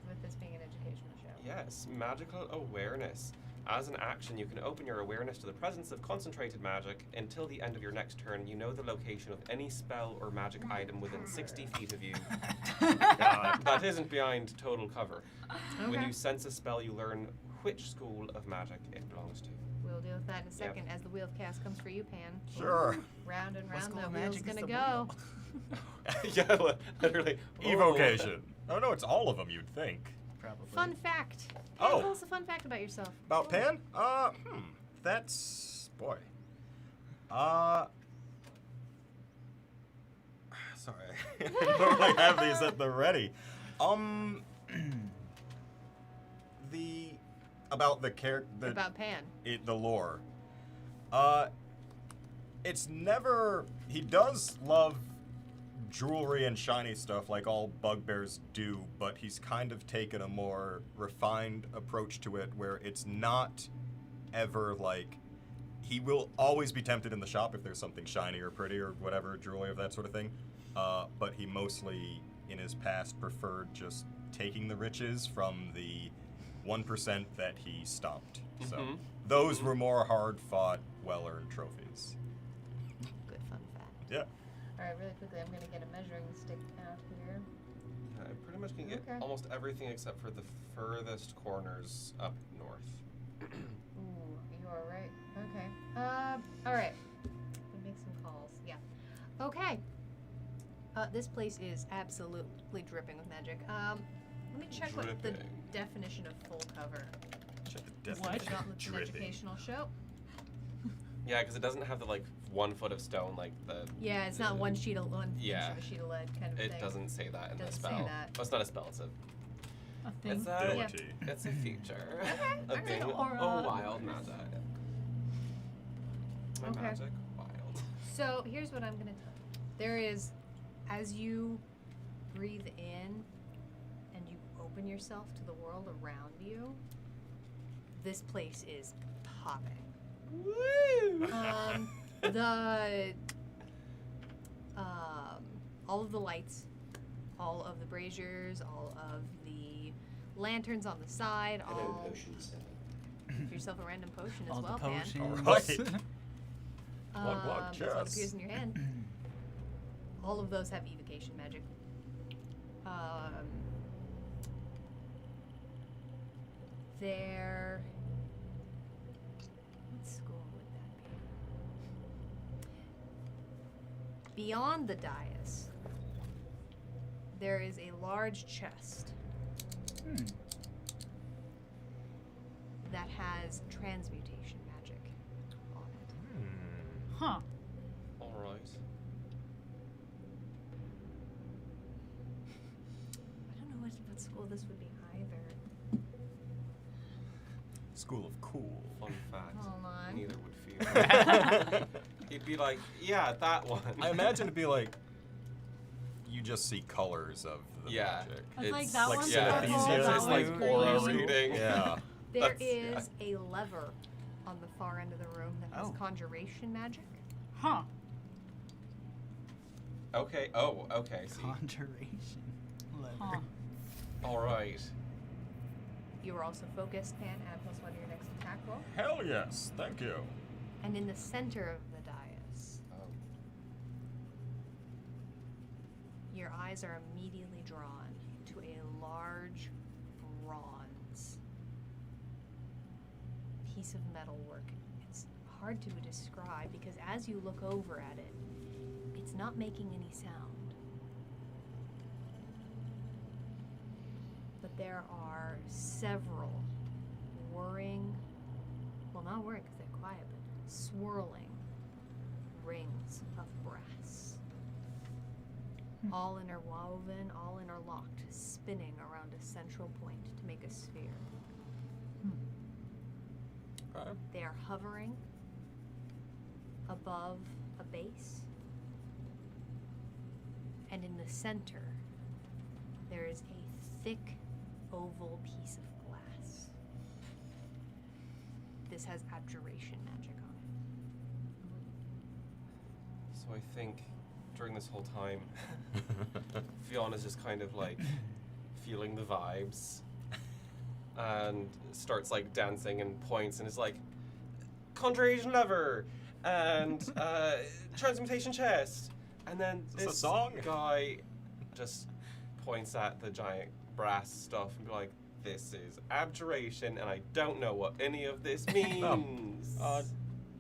With this being an educational show. Yes, magical awareness. As an action, you can open your awareness to the presence of concentrated magic. Until the end of your next turn, you know the location of any spell or magic item within 60 feet of you. That isn't behind total cover. When you sense a spell, you learn which school of magic it belongs to. We'll deal with that in a second as the wheel of cast comes for you, Pan. Sure. Round and What round school the of wheel's magic is gonna the go. wheel? Yeah, literally. Evocation. Oh no, it's all of them. You'd think. Probably. Fun fact. Pan, Oh. tell us a fun fact about yourself. About Pan? That's boy. Sorry, I normally have these at the ready. About the character. About Pan. The lore. It's never. He does love jewelry and shiny stuff like all bugbears do, but he's kind of taken a more refined approach to it where it's not ever like. He will always be tempted in the shop if there's something shiny or pretty or whatever, jewelry or that sort of thing. But he mostly, in his past, preferred just taking the riches from the 1% that he stomped. So those were more hard-fought, well-earned trophies. Good fun fact. Yeah. All right, really quickly, I'm gonna get a measuring stick out here. I pretty much can get Okay. almost everything except for the furthest corners up north. Ooh, you are right. Okay. All right. We'll make some calls. Yeah. Okay. This place is absolutely dripping with magic. Let me check what the Dripping. definition of full cover. Check the The definition. Gauntlet's an Dripping. educational show. Yeah, because it doesn't have the 1 foot of stone like the. Yeah, it's not one sheet of one Yeah. inch of a sheet of lead kind of thing. It doesn't say that in the Doesn't say spell. that. Oh, it's not a spell. It's a. A thing. It's a. Ability. It's a feature. Okay, of being alright. a wild magic. My Okay. magic wild. So here's what I'm gonna tell you. There is, as you breathe in and you open yourself to the world around you, this place is popping. Woo! All of the lights, all of the braziers, all of the lanterns on the side, all. Give yourself a random potion as All well, the Pan. potions. Alright. Glug, glug, That's what cheers. appears in your hand. All of those have evocation magic. There. What school would that be? Beyond the dais, there is a large chest that has transmutation magic on it. Huh. Alright. I don't know what school this would be either. School of Cool. Fun fact. Hold on. Neither would feel. He'd be like, yeah, that one. I imagine it'd be like you just see colors of the Yeah. magic. It's like that like one's yeah, purple, synesthesia. that it's like one's aura green. reading. Yeah. There That's- is a lever on the far end of the room that has Oh. conjuration magic. Huh. Okay. Oh, okay. See. Conjuration. Lever. Huh. All right. You are also focused, Pan, add +1 to your next attack roll. Hell yes. Thank you. And in the center of the dais, your eyes are immediately drawn to a large bronze piece of metalwork. It's hard to describe because as you look over at it, it's not making any sound. But there are several whirring, well, not whirring because they're quiet, but swirling rings of brass. All interwoven, all interlocked, spinning around a central point to make a sphere. Okay. They are hovering above a base. And in the center, there is a thick oval piece of glass. This has abjuration magic on it. So I think during this whole time, Fiona's just kind of like feeling the vibes. and starts like dancing and points and is like, conjuration lever and transmutation chest, and then Is this this a song? guy just points at the giant brass stuff and be like, this is abjuration and I don't know what any of this means.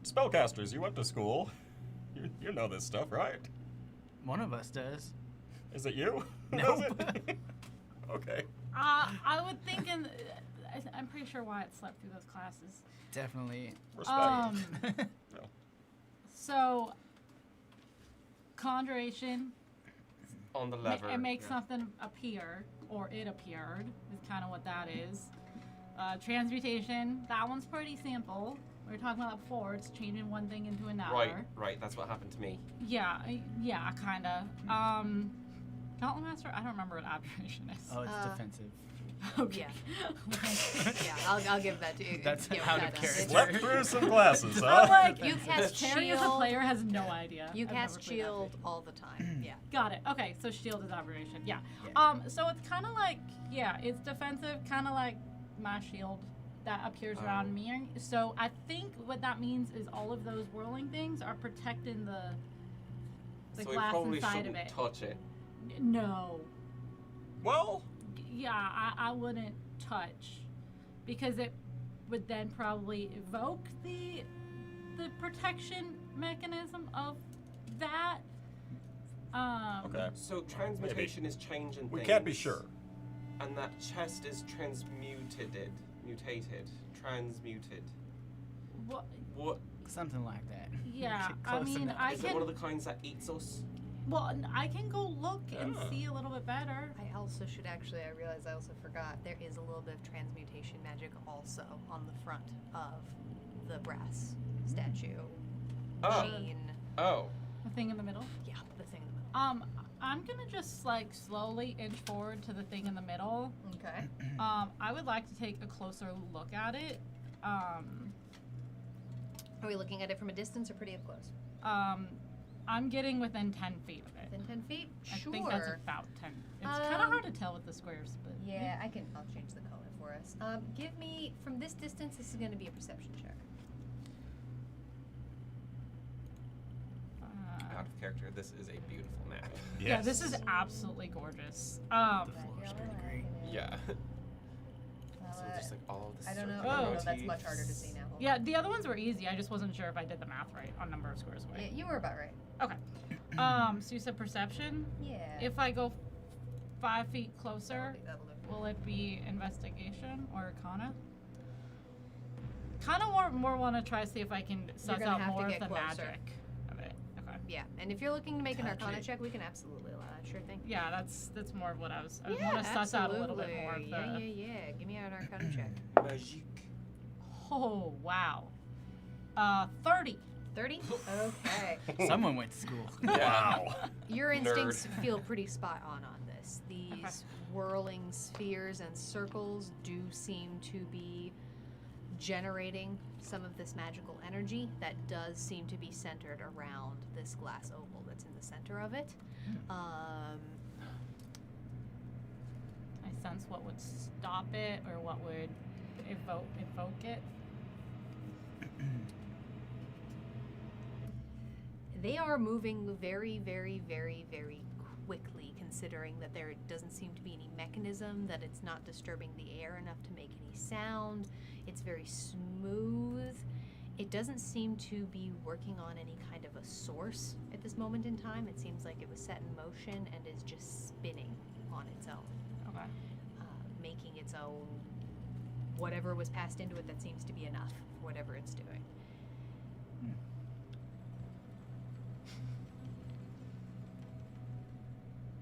Spellcasters, you went to school. You know this stuff, right? One of us does. Is it you? Nope. Does it? Okay. I would think I'm pretty sure Wyatt slept through those classes. Definitely. Respect. No. So, conjuration, On the lever. it makes something appear, or it appeared, is kind of what that is. Transmutation, that one's pretty simple. We were talking about that before. It's changing one thing into another. Right, that's what happened to me. Yeah, kind of. Gauntlet Master, I don't remember what abjuration is. Oh, it's defensive. Okay. Yeah, I'll give that to you. That's give out that of a- character. Slept through some classes, I'm huh? like, You cast Terry as a shield. player has no idea. You I've cast never played shield abjuration. all the time. Yeah. Got it. Okay, so shield is aberration. Yeah. Yeah. So it's kind of like, it's defensive, kind of like my shield that appears around me. So I think what that means is all of those whirling things are protecting the So we glass probably inside shouldn't of it. touch it. No. Well, Yeah, I wouldn't touch because it would then probably evoke the protection mechanism of that. okay. So transmutation is changing We things. can't be sure. And that chest is transmuted. Transmuted. What? Something like that. Yeah, I Close mean, enough. I Is can. it one of the kinds that eats us? Well, I can go look and Ah. see a little bit better. I also should actually, I realized I also forgot, there is a little bit of transmutation magic also on the front of the brass statue. Oh. Machine. Oh. The thing in the middle. Yeah, the thing in the middle. I'm gonna just like slowly inch forward to the thing in the middle. Okay. I would like to take a closer look at it. Are we looking at it from a distance or pretty up close? I'm getting within 10 feet of it. Within 10 feet? I Sure. think that's about 10. It's kind of hard to tell with the squares, but Yeah, I'll change the color for us. Give me, from this distance, this is going to be a perception check. Out of character. This is a beautiful map. Yeah, this is absolutely gorgeous. The floor's pretty great. Yeah. Well, So just like all of the I don't know. circular I don't know. motifs. That's much harder to see now. Hold Yeah, on. the other ones were easy. I just wasn't sure if I did the math right on number of squares Yeah, away. you were about right. Okay. So you said perception. Yeah. If I go 5 feet closer, That'll do. will it be investigation or arcana? Kind of more want to try to see if I can suss gonna out have to more of get the closer. magic of it. Okay. Yeah, and if you're looking to make an Touch arcana it. check, we can absolutely allow that. Sure thing. Yeah, that's more of what I was. I Yeah, want to suss out a little bit more of absolutely. the. Yeah. Give me an arcana check. Magique. Oh wow. 30. 30? Okay. Someone went to school. Wow. Your instincts Nerd. feel pretty spot on this. These Okay. whirling spheres and circles do seem to be generating some of this magical energy that does seem to be centered around this glass oval that's in the center of it. I sense what would stop it or what would evoke it. They are moving very, very, very, very quickly, considering that there doesn't seem to be any mechanism, that it's not disturbing the air enough to make any sound. It's very smooth. It doesn't seem to be working on any kind of a source at this moment in time. It seems like it was set in motion and is just spinning on its own, Okay. making its own whatever was passed into it that seems to be enough for whatever it's doing.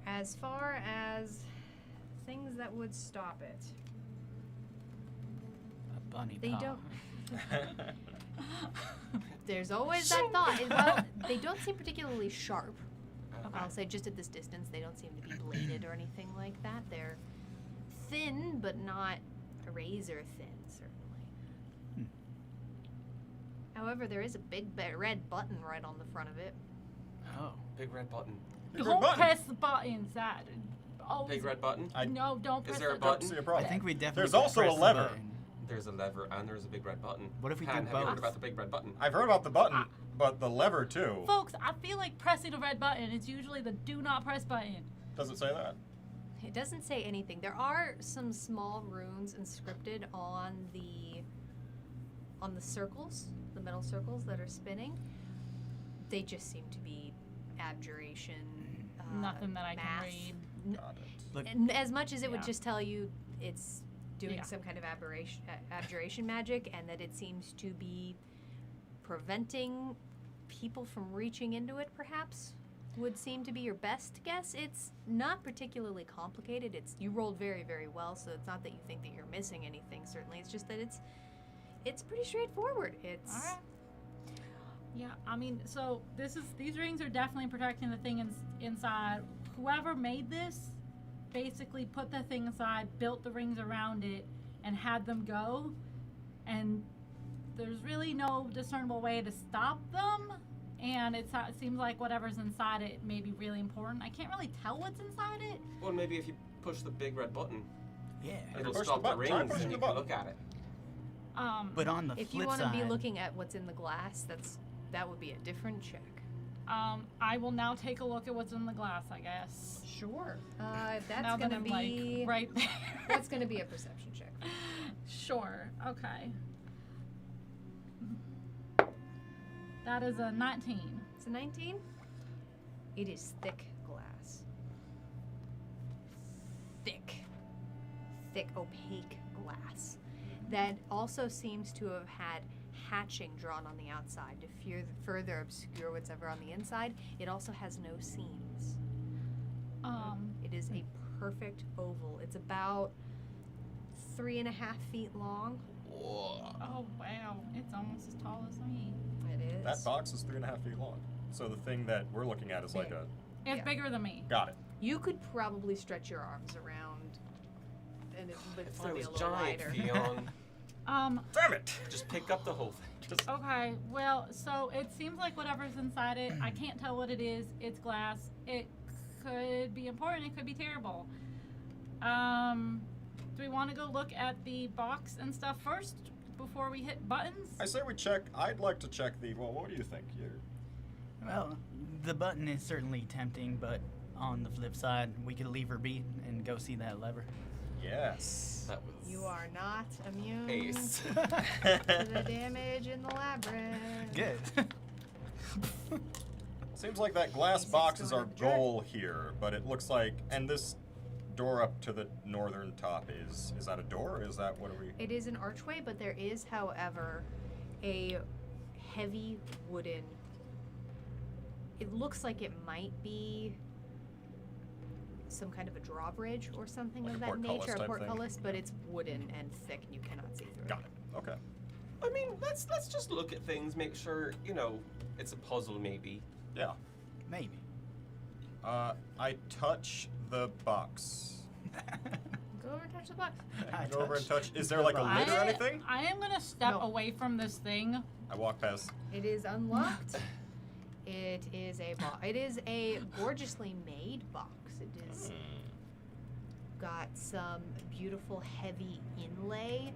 As far as things that would stop it, A bunny They paw. don't- there's always that thought. Well, they don't seem particularly sharp. I'll say just at this distance, they don't seem to be bladed or anything like that. They're thin, but not razor thin, certainly. However, there is a big red button right on the front of it. Oh. Big red button. Big red Don't button. press the buttons. That Oh, Big red button. no, don't press Is there a it. button? See a I problem. think we definitely. There's could also press a the lever. button. There's a lever and there's a big red button. What if we Han, do have you heard both? about the big red button? I've heard about the button, but the lever too. Folks, I feel like pressing a red button. It's usually the do not press button. Does it say that? It doesn't say anything. There are some small runes inscripted on the circles, the metal circles that are spinning. They just seem to be abjuration. Nothing that I can math. read. Got it. Look, And as much as it would Yeah. just tell you it's doing Yeah. some kind of abjuration magic, and that it seems to be preventing people from reaching into it, perhaps, would seem to be your best guess. It's not particularly complicated. You rolled very, very well, so it's not that you think that you're missing anything. Certainly, it's just that it's pretty straightforward. It's All right. Yeah, I mean, so these rings are definitely protecting the thing inside. Whoever made this basically put the thing inside, built the rings around it, and had them go. And there's really no discernible way to stop them. And it seems like whatever's inside it may be really important. I can't really tell what's inside it. Well, maybe if you push the big red button, yeah. it'll Push the stop the button. Try rings pushing and the you can button. look at it. But on the if you flip want to side, be looking at what's in the glass, that would be a different check. I will now take a look at what's in the glass, I guess. Sure. Now That's that gonna I'm, be like, right there. That's gonna be a perception check. Sure. Okay. That is a 19. It's a 19. It is thick glass. Thick, opaque glass that also seems to have had hatching drawn on the outside to further obscure what's ever on the inside. It also has no seams. It is a perfect oval. It's about 3.5 feet long. Oh wow, it's almost as tall as me. It is. That box is 3.5 feet long. So the thing that we're looking at is like a. It's Yeah. bigger than me. Got it. You could probably stretch your arms around, and it would If I still be was a little giant, wider. Fion, Damn it! just pick up the whole thing. Okay, well, so it seems like whatever's inside it, I can't tell what it is. It's glass. It could be important. It could be terrible. Do we want to go look at the box and stuff first before we hit buttons? I say we check. I'd like to check the. Well, what do you think? well, the button is certainly tempting, but on the flip side, we could leave her be and go see that lever. Yes. That was You are not immune ace. to the damage in the labyrinth. Good. Seems like that glass Basics box is going our up the track. goal here, but it looks like, and this door up to the northern top is that a door? Or is that what are we? It is an archway, but there is, however, a heavy wooden. It looks like it might be some kind of a drawbridge or something Like of a that portcullis nature, a type thing? portcullis, but it's wooden and thick, and you cannot see through Got it. Okay. I mean, let's just look at things, make sure, it's a puzzle maybe. Yeah. Maybe. I touch the box. Go over and touch the box. I Go over and touch touch. Is there like a the lid or anything? I am gonna step No. away from this thing. I walk past. It is unlocked. It is a gorgeously made box. It is got some beautiful heavy inlay.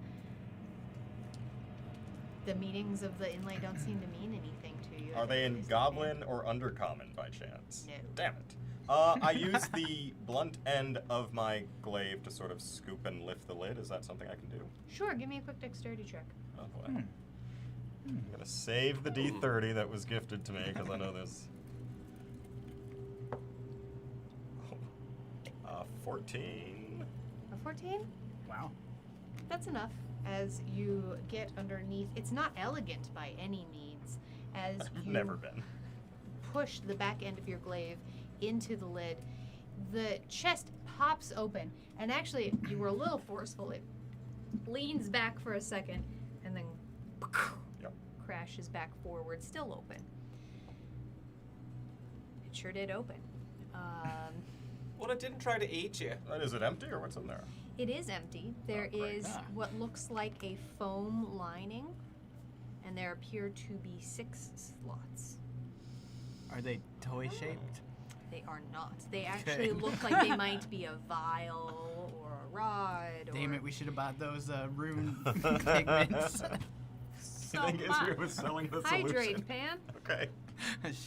The meanings of the inlay don't seem to mean anything to you. Are they in It's goblin or undercommon by chance? No. Damn it. I use the blunt end of my glaive to sort of scoop and lift the lid. Is that something I can do? Sure, give me a quick dexterity check. Oh boy. I'm gonna save the D30 that was gifted to me because I know this. 14. A 14? Wow. That's enough. As you get underneath, it's not elegant by any means. As you Never been. push the back end of your glaive into the lid, the chest pops open, and actually, you were a little forceful. It leans back for a second, and then Yep. crashes back forward, still open. It sure did open. Well, it didn't try to eat you. Is it empty or what's in there? It is empty. There Oh, great. is what looks like a foam lining, and there appear to be 6 slots. Are they toy shaped? They are not. They actually look like they might be a vial or a rod. Damn or... it, we should have bought those rune pigments. You think Israel was selling the solution? Hydrate, Pan. Okay.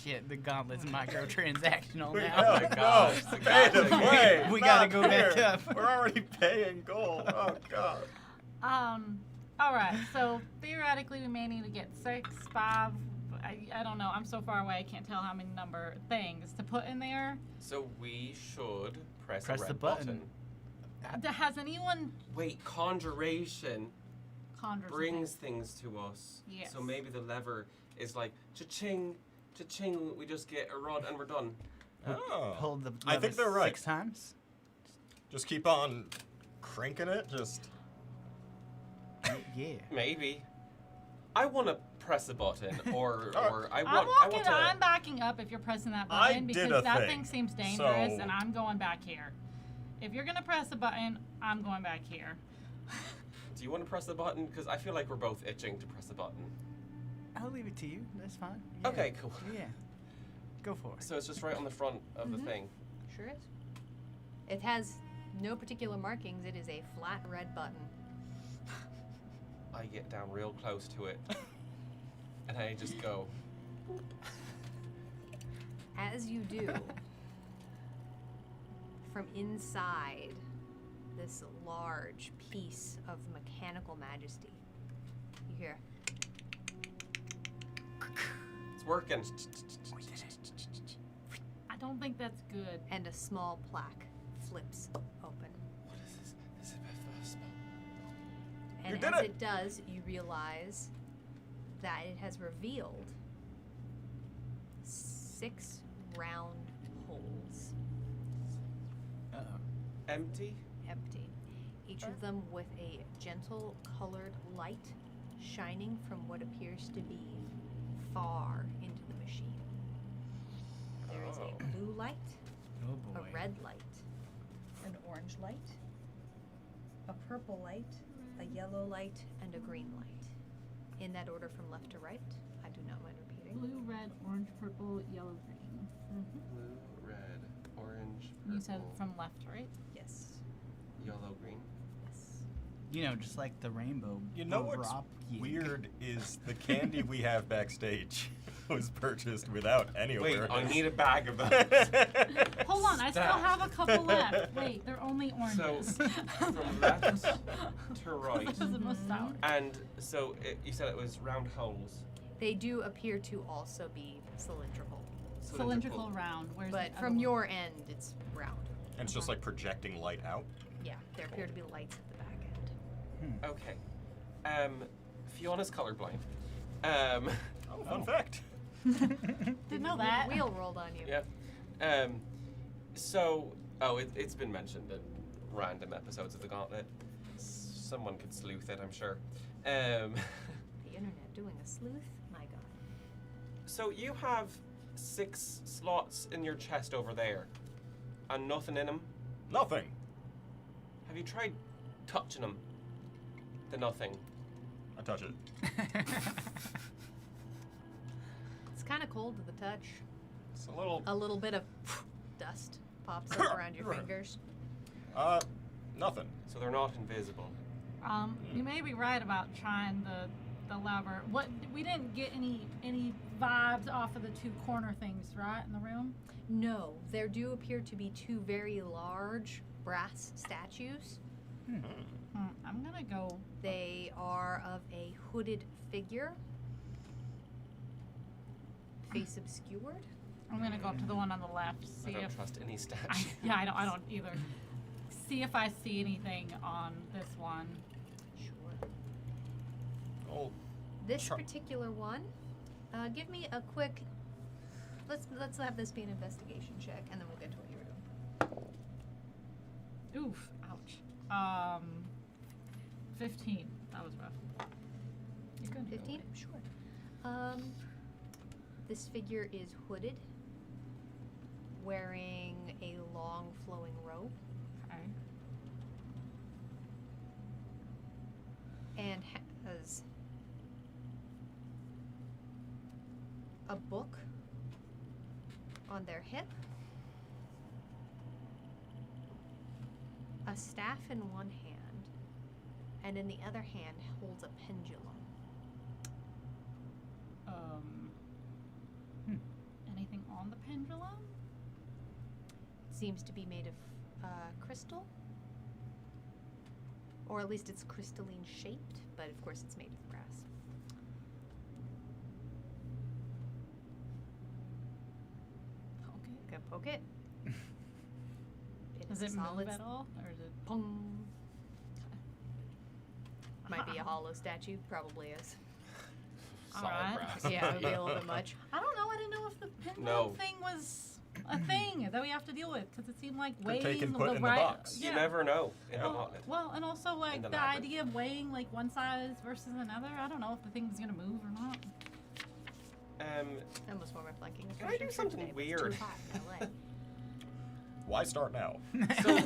Shit, the Gauntlet's microtransactional We now. Oh my gosh, the Pay the Gauntlet. way. We gotta Not go back here. up. We're already paying gold. Oh god. All right. So theoretically, we may need to get 6, 5. I don't know. I'm so far away. I can't tell how many number things to put in there. So we should press Press a red the button. Has anyone Wait, conjuration conjured brings things to us. Yes. So maybe the lever is like cha-ching, cha-ching. We just get a rod and we're done. Oh. Pull the I think lever they're right. 6 times. Just keep on cranking it. Just. Yeah. Maybe. I want to press a button, or I I'm want to. I'm backing up if you're pressing that I button did because a that thing, thing seems dangerous, so- and I'm going back here. If you're gonna press the button, I'm going back here. Do you want to press the button? Because I feel like we're both itching to press the button. I'll leave it to you. That's fine. Yeah. Okay, cool. Yeah. Go for it. So it's just right on the front of the thing. Sure is. It has no particular markings. It is a flat red button. I get down real close to it, and I just go. As you do, from inside this large piece of mechanical majesty, you hear It's working. I don't think that's good. and a small plaque flips open. What is this? This is my first spell. And You did as it! it does, you realize that it has revealed 6 round holes, Uh-oh. Empty. empty, each of them with a gentle colored light shining from what appears to be far into the machine. There is Oh. a blue light, Oh a boy. red light, an orange light, a purple light, a yellow light, and a green light. In that order from left to right. I do not mind repeating. Blue, red, orange, purple, yellow, green. Blue, red, orange, purple, You said from left to right. Yes. yellow, green. Yes. You know, just like the rainbow. You know what's drop you. weird is the candy we have backstage was purchased without any Wait, awareness. I need a bag of those. Hold on, I still Stop. have a couple left. Wait, they're only So oranges. from left to right, This is the most sour. and so you said it was round holes. They do appear to also be cylindrical. Cylindrical round. Where's But the from other your end, it's round. And it's just like projecting light out. Yeah, there appear to be lights at the back end. Okay. Fiona's colorblind. Oh, fun fact. one? Didn't know that. Wheel rolled on you. Yeah. It's been mentioned in random episodes of the Gauntlet. Someone could sleuth it, I'm sure. The internet doing a sleuth? My god. So you have 6 slots in your chest over there, and nothing in them. Nothing. Have you tried touching them? The nothing. I touch it. It's kind of cold to the touch. It's a little. A little bit of dust pops up around your fingers. Nothing. So they're not invisible. You may be right about trying the lever. What we didn't get any vibes off of the 2 corner things, right, in the room? No, there do appear to be 2 very large brass statues. I'm gonna go. They are of a hooded figure, face obscured. I'm gonna go up to the one on the left. I See don't if trust any statue. I don't either. See if I see anything on this one. Sure. Oh, This Sure. particular one, give me a quick. Let's have this be an investigation check, and then we'll get to what you were doing. Oof! Ouch. 15. That was rough. You good? 15? Sure. This figure is hooded, wearing a long flowing robe, Okay. and has a book on their hip staff in one hand, and in the other hand holds a pendulum. Anything on the pendulum? Seems to be made of crystal. Or at least it's crystalline shaped, but of course it's made of brass. Okay. Go poke it. Does it move at all, or is it? Pong. Might be a hollow statue. Probably is. Solid Alright. brass. Yeah, it would be a little bit much. I don't know. I didn't know if the pendulum No. thing was a thing that we have to deal with, because it seemed like weighing taken the put in the right. box. Yeah. You never know. In the Well, and also like the the labyrinth. idea of weighing like one size versus another. I don't know if the thing's gonna move or not. I almost want my flanking. Can I do something today, but weird? It's too hot in LA. Why start now? So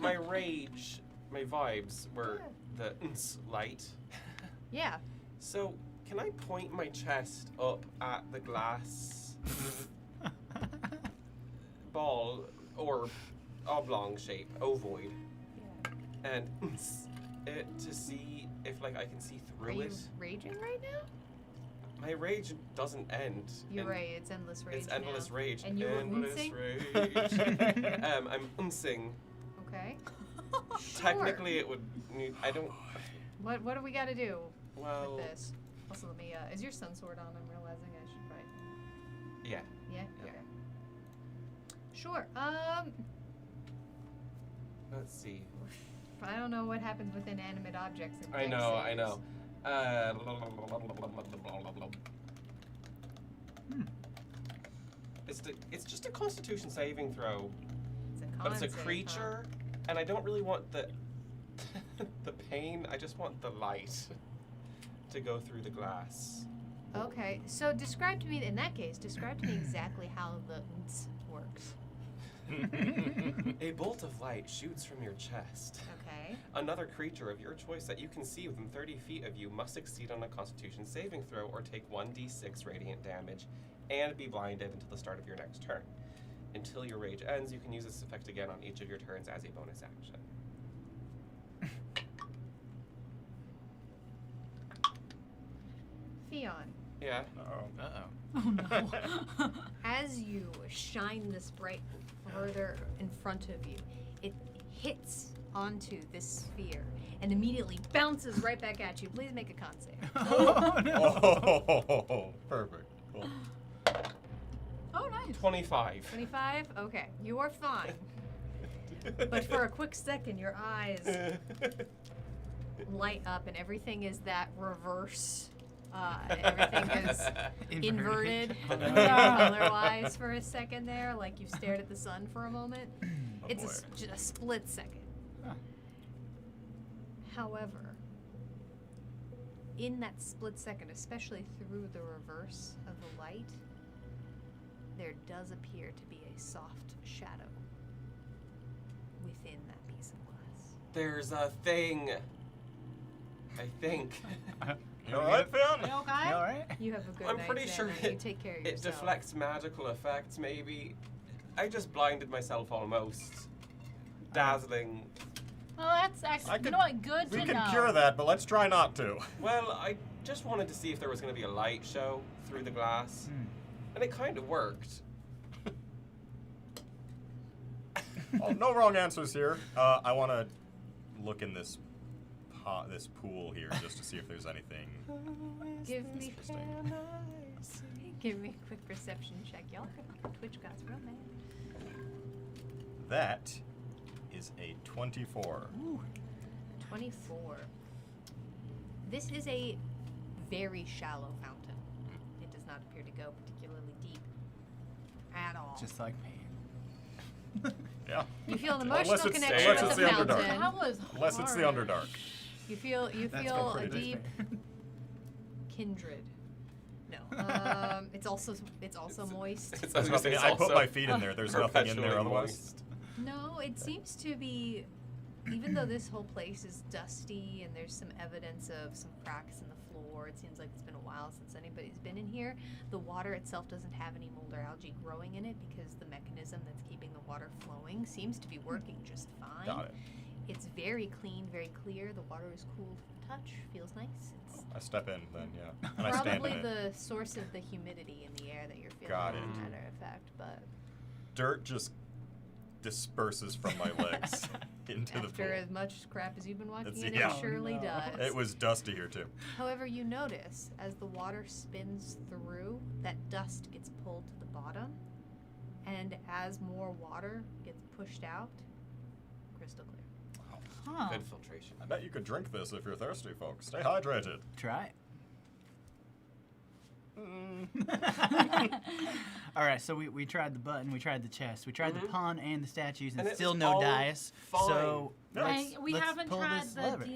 my rage, my vibes were the light. Yeah. So can I point my chest up at the glass ball or oblong shape, ovoid, and it to see if like I can see Are through you it? raging right now? My rage doesn't end. You're and right. It's endless rage. It's endless now. rage. And you were endless unsing? rage. I'm unsing. Okay. Technically, it would. I don't. What do we got to do Well, with this? Also, let me. Is your sun sword on? I'm realizing I should probably. yeah. Yeah. Yeah. Okay. Sure. Let's see. I don't know what happens with inanimate objects. In I deck know. I saves. know. It's just a Constitution saving throw, It's a but it's a con save, creature, and I don't really want the the pain. I just want the light to go through the glass. Huh? Okay. So describe to me. In that case, describe to me exactly how the works. A bolt of light shoots from your chest. Okay. Another creature of your choice that you can see within 30 feet of you must succeed on a Constitution saving throw or take 1d6 radiant damage and be blinded until the start of your next turn. Until your rage ends, you can use this effect again on each of your turns as a bonus action. Theon, Yeah. Uh-oh. Oh no. as you shine this bright further in front of you, it hits onto this sphere and immediately bounces right back at you. Please make a con save. Oh, no. Oh, perfect. Cool. Oh, nice. 25. 25? Okay, you are fine. But for a quick second, your eyes light up and everything is that reverse. Everything is inverted color-wise for a second there, like you stared at the sun for a moment. Oh, It's boy. just a split second. Huh. However, in that split second, especially through the reverse of the light, there does appear to be a soft shadow within that piece of glass. There's a thing. I think. You alright, Are you Fionn? okay? You alright? You have a good I'm night, pretty sure Xana. You take care of It yourself. deflects magical effects, maybe. I just blinded myself almost. Dazzling. Well, that's actually. You know what? Good We to can know. cure that, but let's try not to. Well, I just wanted to see if there was going to be a light show through the glass. And it kind of worked. Oh, no wrong answers here. I want to look in this this pool here just to see if there's anything. Give me a quick perception check, y'all. Twitch gods real mad. That is a 24. 24. This is a very shallow fountain. It does not appear to go particularly deep at all. Just like me. Yeah. You feel an Unless emotional it's- connection unless with it's the the Underdark. fountain. That was Unless it's the hard. Underdark. You feel That's a pretty deep fair. kindred. No. It's also moist. It's, There's nothing. I put my feet in there. There's nothing in there perpetually otherwise. moist. No, it seems to be, even though this whole place is dusty and there's some evidence of some cracks in the floor, it seems like it's been a while since anybody's been in here. The water itself doesn't have any mold or algae growing in it because the mechanism that's keeping the water flowing seems to be working just fine. Got it. It's very clean, very clear. The water is cool to the touch. Feels nice. It's I step in then, yeah. And I stand probably in it. the source of the humidity in the air that you're feeling Got as it. a matter of fact. But Dirt just disperses from my legs into the pool. after as much crap as you've been walking in, yeah. it surely Oh, no. does. It was dusty here too. However, you notice as the water spins through, that dust gets pulled to the bottom, and as more water gets pushed out, crystal clear. Huh. Good filtration. I bet you could drink this if you're thirsty, folks. Stay hydrated. Try it. All right, so we tried the button, we tried the chest, we tried the pawn and the statues, and And still it's no all dice. fine. So And we let's haven't pull tried this the lever.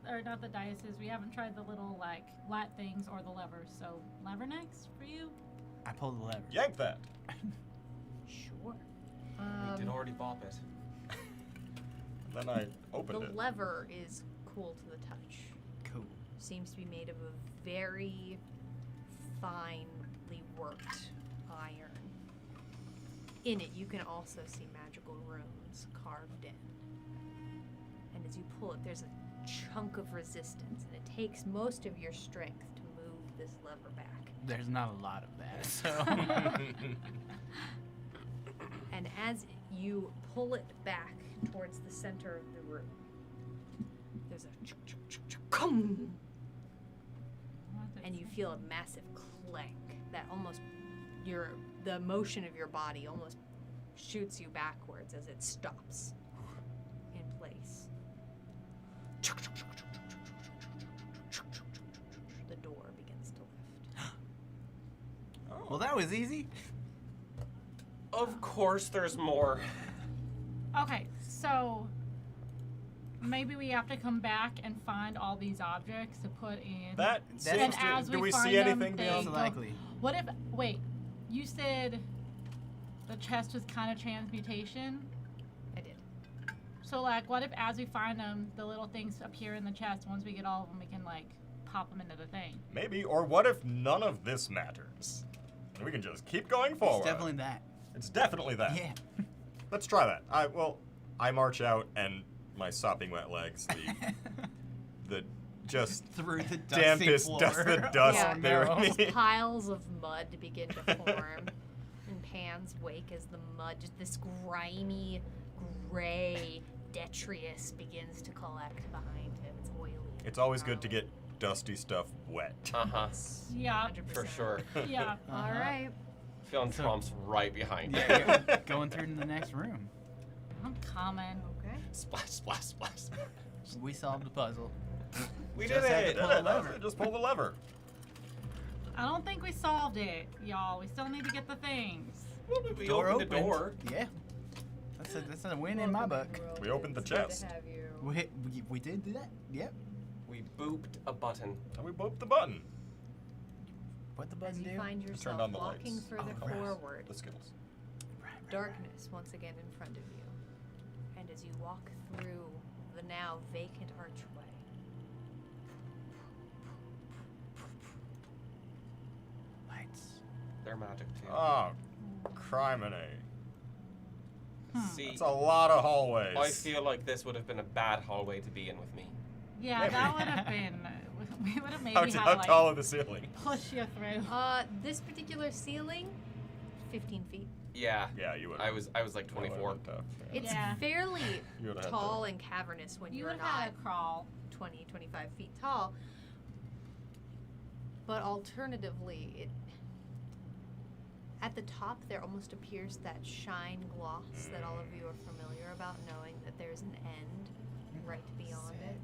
or not the dices. We haven't tried the little like lat things or the levers. So lever next for you. I pulled the lever. Yank that. Sure. We did already bop it. Then I The opened it. lever is cool to the touch. Cool. Seems to be made of a very finely worked iron. In it, you can also see magical runes carved in. And as you pull it, there's a chunk of resistance, and it takes most of your strength to move this lever back. There's not a lot of that, so. And as you pull it back towards the center of the room, there's a chuk-chuk-chuk-chuk-cum, and you feel a massive clank that almost the motion of your body almost shoots you backwards as it stops in place. The door begins to lift. Well, that was easy. Of course there's more. Okay, so maybe we have to come back and find all these objects to put in. That And seems as to. Do we we find see them, anything they beyond Most go- likely. What if? Wait, you said the chest was kind of transmutation. I did. So like, what if as we find them, the little things appear in the chest? Once we get all of them, we can like pop them into the thing. Maybe, or what if none of this matters? And we can just keep going forward. It's definitely that. It's definitely that. Yeah. Let's try that. I march out and my sopping wet legs, the just Through the dusty dampest floor. dust, the dust Yeah. there. Oh, no. Piles of mud begin to form in Pan's wake as the mud, just this grimy, gray detritus begins to collect behind him. It's oily. It's always good to get dusty stuff wet. Uh-huh. Yeah. 100%. For sure. Yeah. All Uh-huh. right. Feeling Trump's right behind you. Yeah, going through to the next room. I'm coming. Okay. Splash, splash, splash. We solved the puzzle. We Just did had to it. pull the lever. Just pull the lever. I don't think we solved it, y'all. We still need to get the things. We Door opened the door. Yeah. That's a win in my book. We opened the It's good to chest. have you. We did do that. Yep. We booped a button. And we booped the button. What the As button you do? find turned yourself on the walking lights. further Oh, right. forward, The skills. darkness once again in front of you. And as you walk through the now vacant archway, Lights. They're magic too. Oh, criminy. See, That's a lot of hallways. I feel like this would have been a bad hallway to be in with me. Yeah, Maybe. that would have been. We would have maybe How, had how to like tall are the ceiling? push you through. this particular ceiling, 15 feet. Yeah. Yeah, you would. I was like 24. It's Yeah. fairly You would've had tall and cavernous when You you're would have had not to crawl. 20, 25 feet tall. But alternatively, at the top there almost appears that shine gloss that all of you are familiar about, knowing that there's an end right beyond it.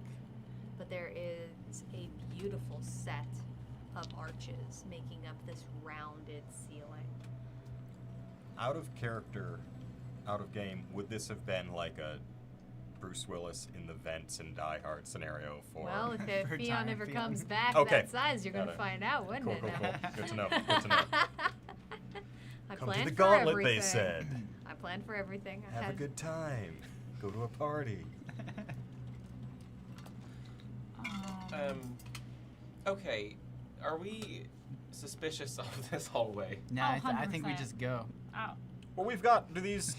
But there is a beautiful set of arches making up this rounded ceiling. Out of character, out of game, would this have been like a Bruce Willis in the vents and Die Hard scenario for? Well, if For Fion giant ever Fion. comes back Okay. that size, you're Got gonna it. find out, wouldn't Cool, it? cool, now? cool. Good to know. Good to know. I Come planned to the for Gauntlet, everything. they said. I planned for everything. I Have a had good time. Go to a party. Okay. Are we suspicious of this hallway? Nah, Oh, I think we 100%. just go. Oh, Well, we've got. Do these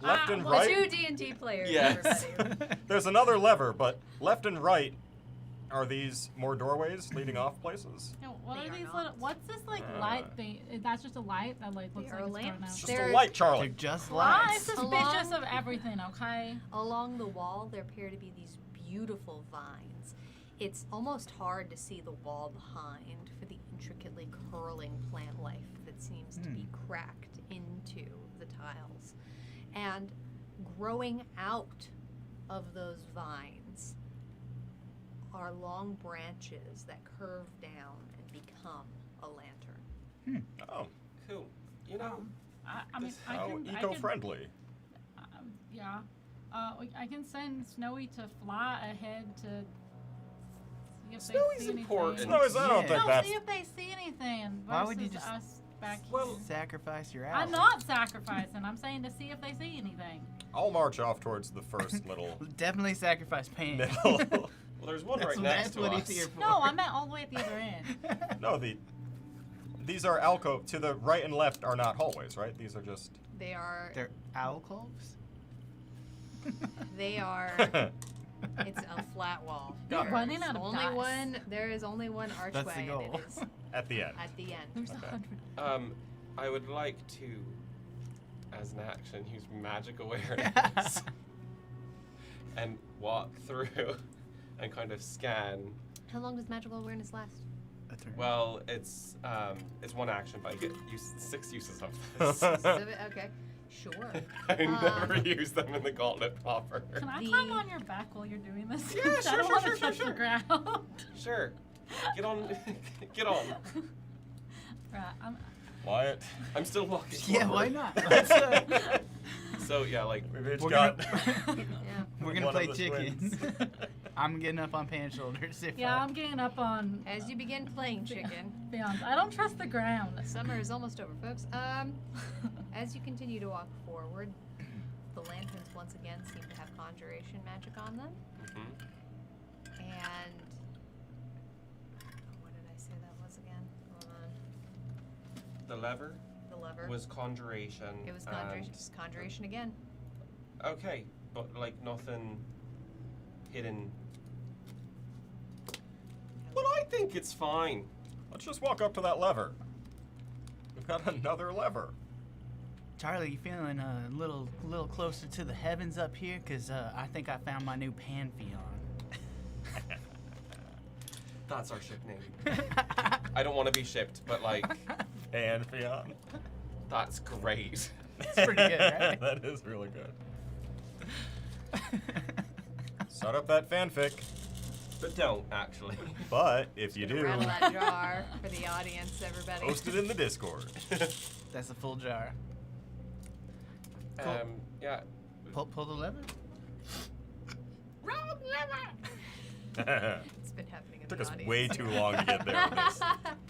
left and well, The right. two D&D players, Yes. everybody. There's another lever, but left and right, are these more doorways leading off places? No, what They are are these not. little? What's this like light thing? That's just a light that like looks They like are it's burnt lamps. out. It's just They're- a light, They're Charlie. just I'm lights. suspicious Along- of everything. Okay. Along the wall, there appear to be these beautiful vines. It's almost hard to see the wall behind for the intricately curling plant life that seems to be cracked into the tiles. And growing out of those vines are long branches that curve down and become a lantern. Oh, Cool. You know, I mean, I how can. eco-friendly. Yeah. I can send Snowy to fly ahead to see if Snowy's they see important. anything. No, I don't Yeah. think No, that's. see if they see anything. Why would you versus just- us back Well, here. Sacrifice your owl. I'm not sacrificing. I'm saying to see if they see anything. I'll march off towards the first little Definitely sacrifice pain. middle. well, there's one right next that's to what us. he's here for. No, I meant all the way at the other end. No, these are alcove. To the right and left are not hallways, right? These are just. They are. They're alcoves? They are. It's a flat wall. You're There's running out of only dice. one. There is only one archway, That's the and goal. it is At the end. at the end. There's Okay. 100. I would like to, as an action, use magic awareness and walk through and kind of scan. How long does magical awareness last? A turn. Well, it's one action, but I get 6 uses of this. Okay, sure. I never use them in the Gauntlet proper. Can I The- climb on your back while you're doing this? Yeah, 'Cause I sure, don't sure, want sure, to touch sure, the ground. Sure. Get on. Get on. Right, Wyatt. I'm still walking. Yeah, why forward. not? Let's, So yeah, like We've each We're got. Yeah. we're gonna one play of the chicken. twins. I'm getting up on Pan's shoulders. If yeah, I'm getting up on As you begin playing chicken, beyond. I don't trust the ground. summer is almost over, folks. As you continue to walk forward, the lanterns once again seem to have conjuration magic on them, mhm. and what did I say that was again? Hold on. The lever The lever. was conjuration. It was conjuration. Just conjuration again. Okay, but like nothing hidden. But I think it's fine. Let's just walk up to that lever. We've got another lever. Charlie, you feeling a little closer to the heavens up here? Cause I think I found my new pantheon. That's our ship name. I don't want to be shipped, but like Pantheon. that's great. It's pretty good, right? That is really good. Start up that fanfic. But don't actually. But if you Gonna do, rattle that jar for the audience, everybody. post it in the Discord. That's a full jar. Yeah. Pull the lever. It's been happening in Took the us audience. way too long to get there on this.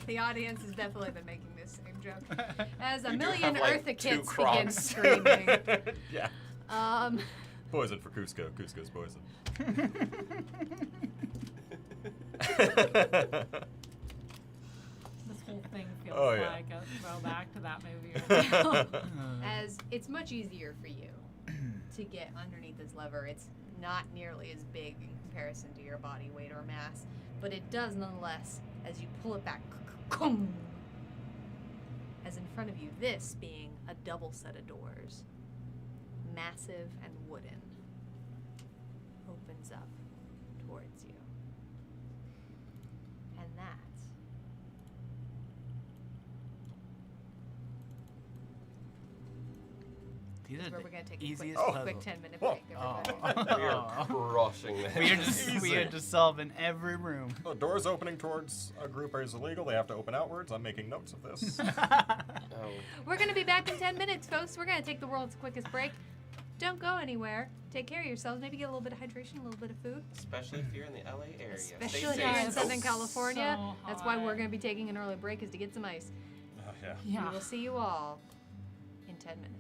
The audience has definitely been making this same joke. As a We do million have, like, Eartha 2 kids begin Crocs. screaming. Yeah. Um, Poison for Cusco. Cusco's poison. This whole thing feels Oh, yeah. like a throwback to that movie. Right now. as it's much easier for you to get underneath this lever. It's not nearly as big in comparison to your body weight or mass, but it does nonetheless as you pull it back. As in front of you, this being a double set of doors, massive and wooden, opens up towards you. And that's These are where the we're going to take a easiest Oh. quick puzzles. 10-minute Whoa. break, everybody. We are crushing this. We are just solving every room. The doors opening towards a group is illegal. They have to open outwards. I'm making notes of this. Oh. We're going to be back in 10 minutes, folks. We're going to take the world's quickest break. Don't go anywhere. Take care of yourselves. Maybe get a little bit of hydration, a little bit of food. Especially if you're in the LA area. Stay Especially safe. here in It's Southern so California. That's why we're hot. going to be taking an early break, is to get some ice. Yeah. Yeah. We will see you all in 10 minutes.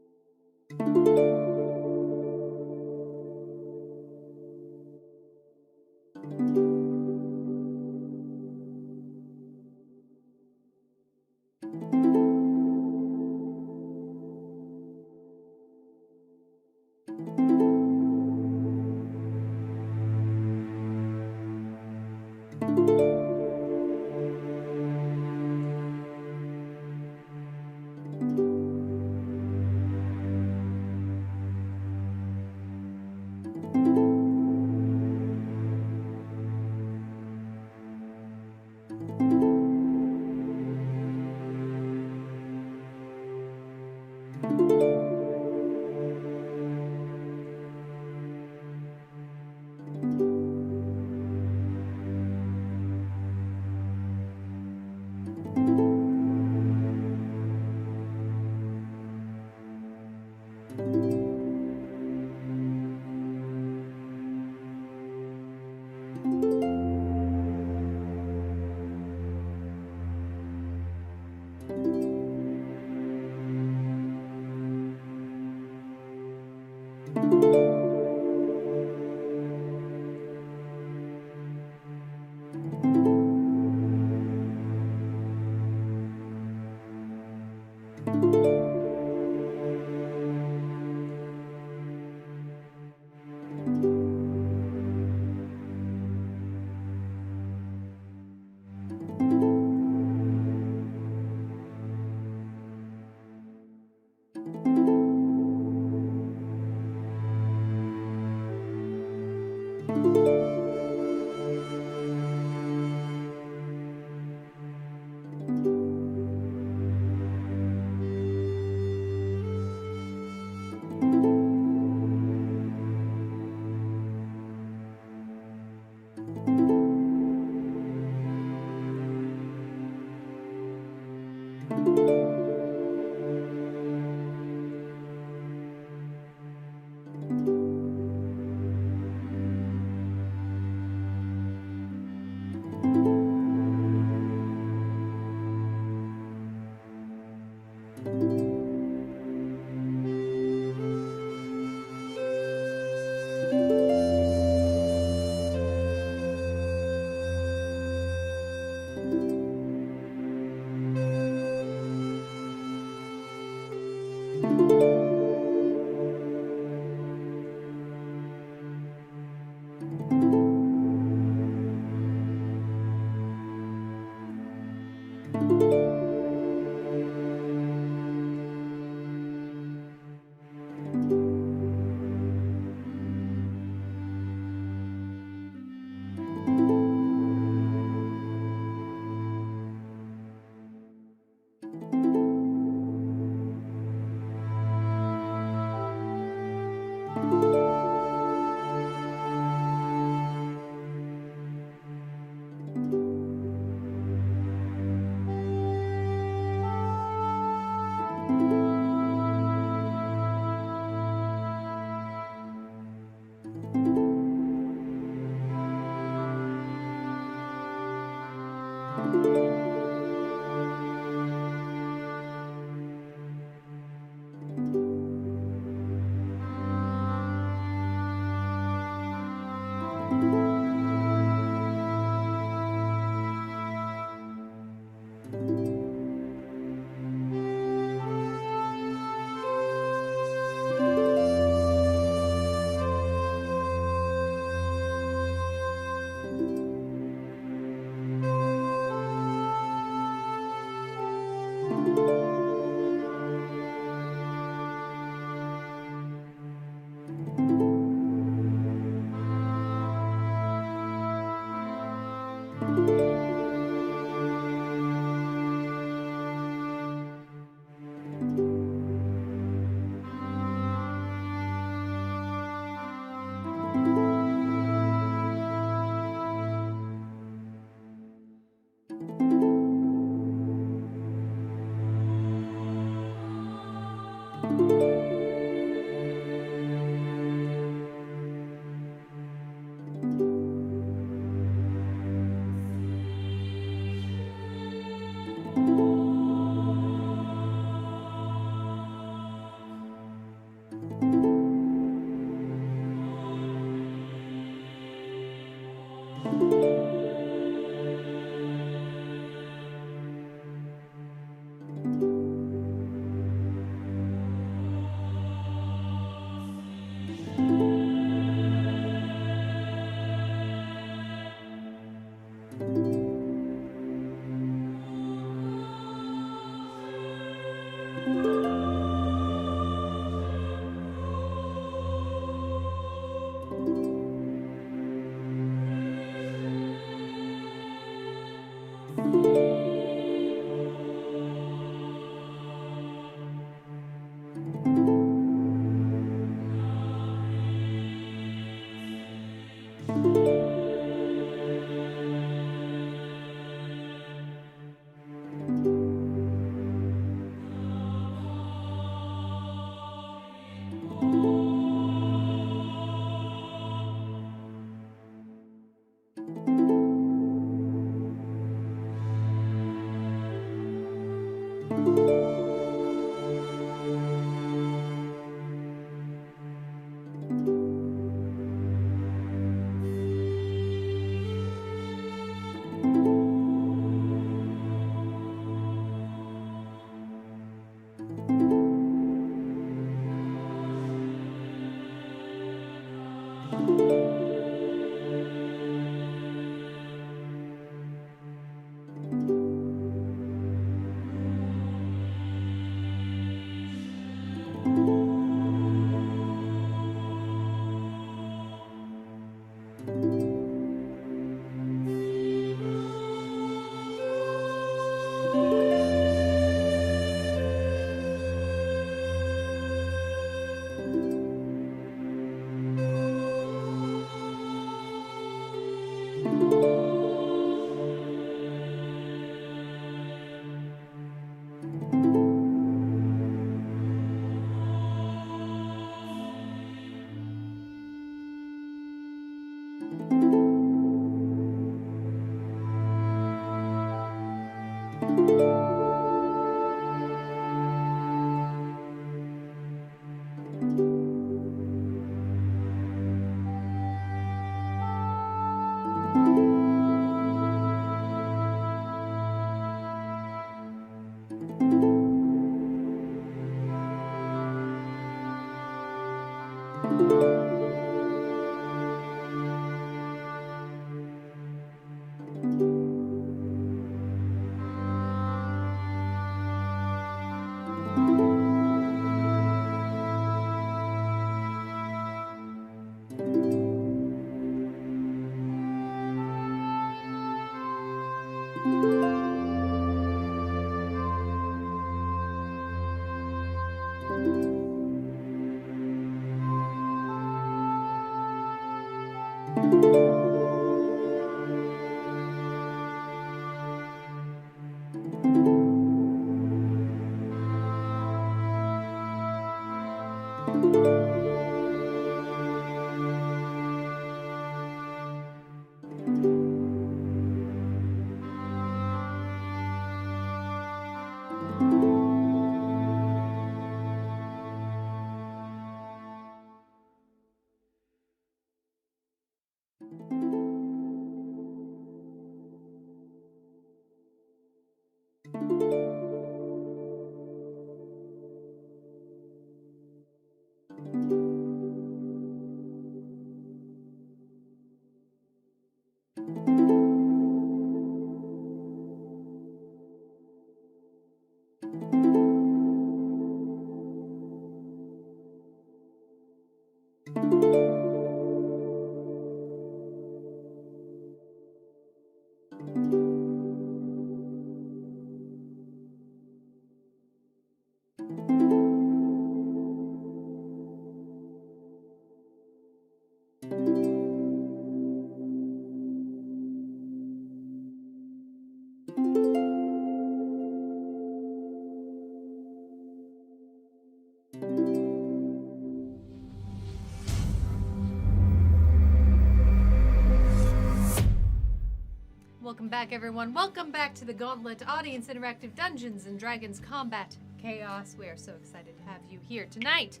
Welcome back, everyone. Welcome back to the Gauntlet Audience Interactive Dungeons and Dragons Combat Chaos. We are so excited to have you here tonight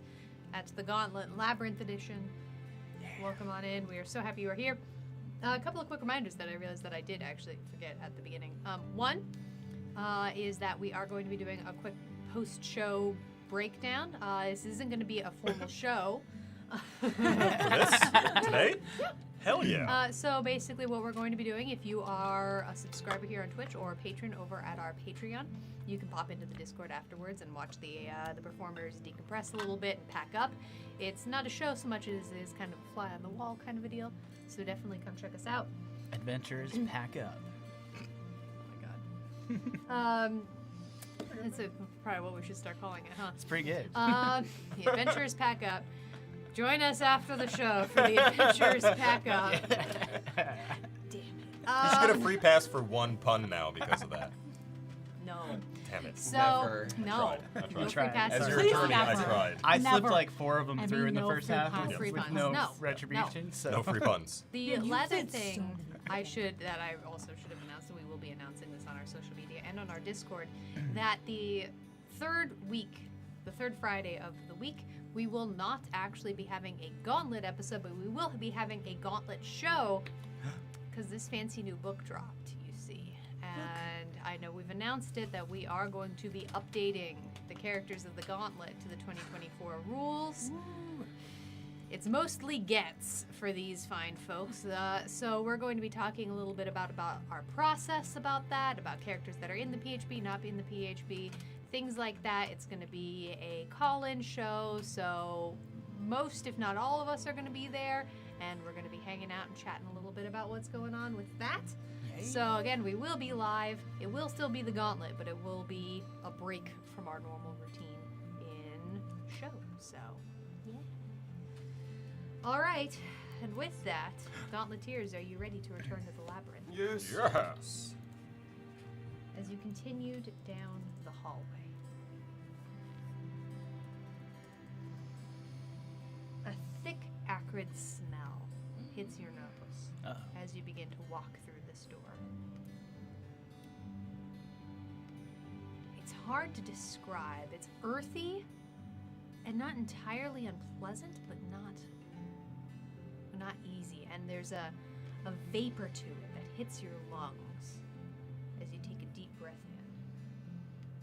at the Gauntlet Labyrinth Edition. Welcome on in. We are so happy you are here. A couple of quick reminders that I realized that I did actually forget at the beginning. One is that we are going to be doing a quick post-show breakdown. This isn't going to be a formal show. For this? Today? Hell yeah. So basically what we're going to be doing, if you are a subscriber here on Twitch or a patron over at our Patreon, you can pop into the Discord afterwards and watch the performers decompress a little bit and pack up. It's not a show so much as it is kind of a fly on the wall kind of a deal. So definitely come check us out. Adventurers pack up. Oh my god. That's probably what we should start calling it, huh? It's pretty good. The Adventurers pack up. Join us after the show for the Adventurers pack up. Damn it. You should get a free pass for one pun now because of that. No. Damn it. So, Never. no. I tried. No free tried. passes. As your Please attorney, I never. tried. I Never. slipped like 4 of them I through mean, in the no first free half puns. with, Free with puns. no No. retribution. So No free puns. The Yeah, you other said so thing many. that I also should have announced, and we will be announcing this on our social media and on our Discord, that the third Friday of the week, we will not actually be having a Gauntlet episode, but we will be having a Gauntlet show because this fancy new book dropped, you see. And I know we've announced it that we are going to be updating the characters of the Gauntlet to the 2024 rules. It's mostly gets for these fine folks. So we're going to be talking a little bit about our process about that, about characters that are in the PHB, not in the PHB, things like that. It's going to be a call-in show, so most, if not all of us are going to be there, and we're going to be hanging out and chatting a little bit about what's going on with that. So again, we will be live. It will still be the Gauntlet, but it will be a break from our normal routine in show. So, yeah. All right, and with that, Gauntleteers, are you ready to return to the labyrinth? Yes. Yes. As you continued down the hallway, a thick, acrid smell hits your nose Uh-oh. as you begin to walk through this door. It's hard to describe. It's earthy and not entirely unpleasant, but not easy. And there's a vapor to it that hits your lungs as you take a deep breath in.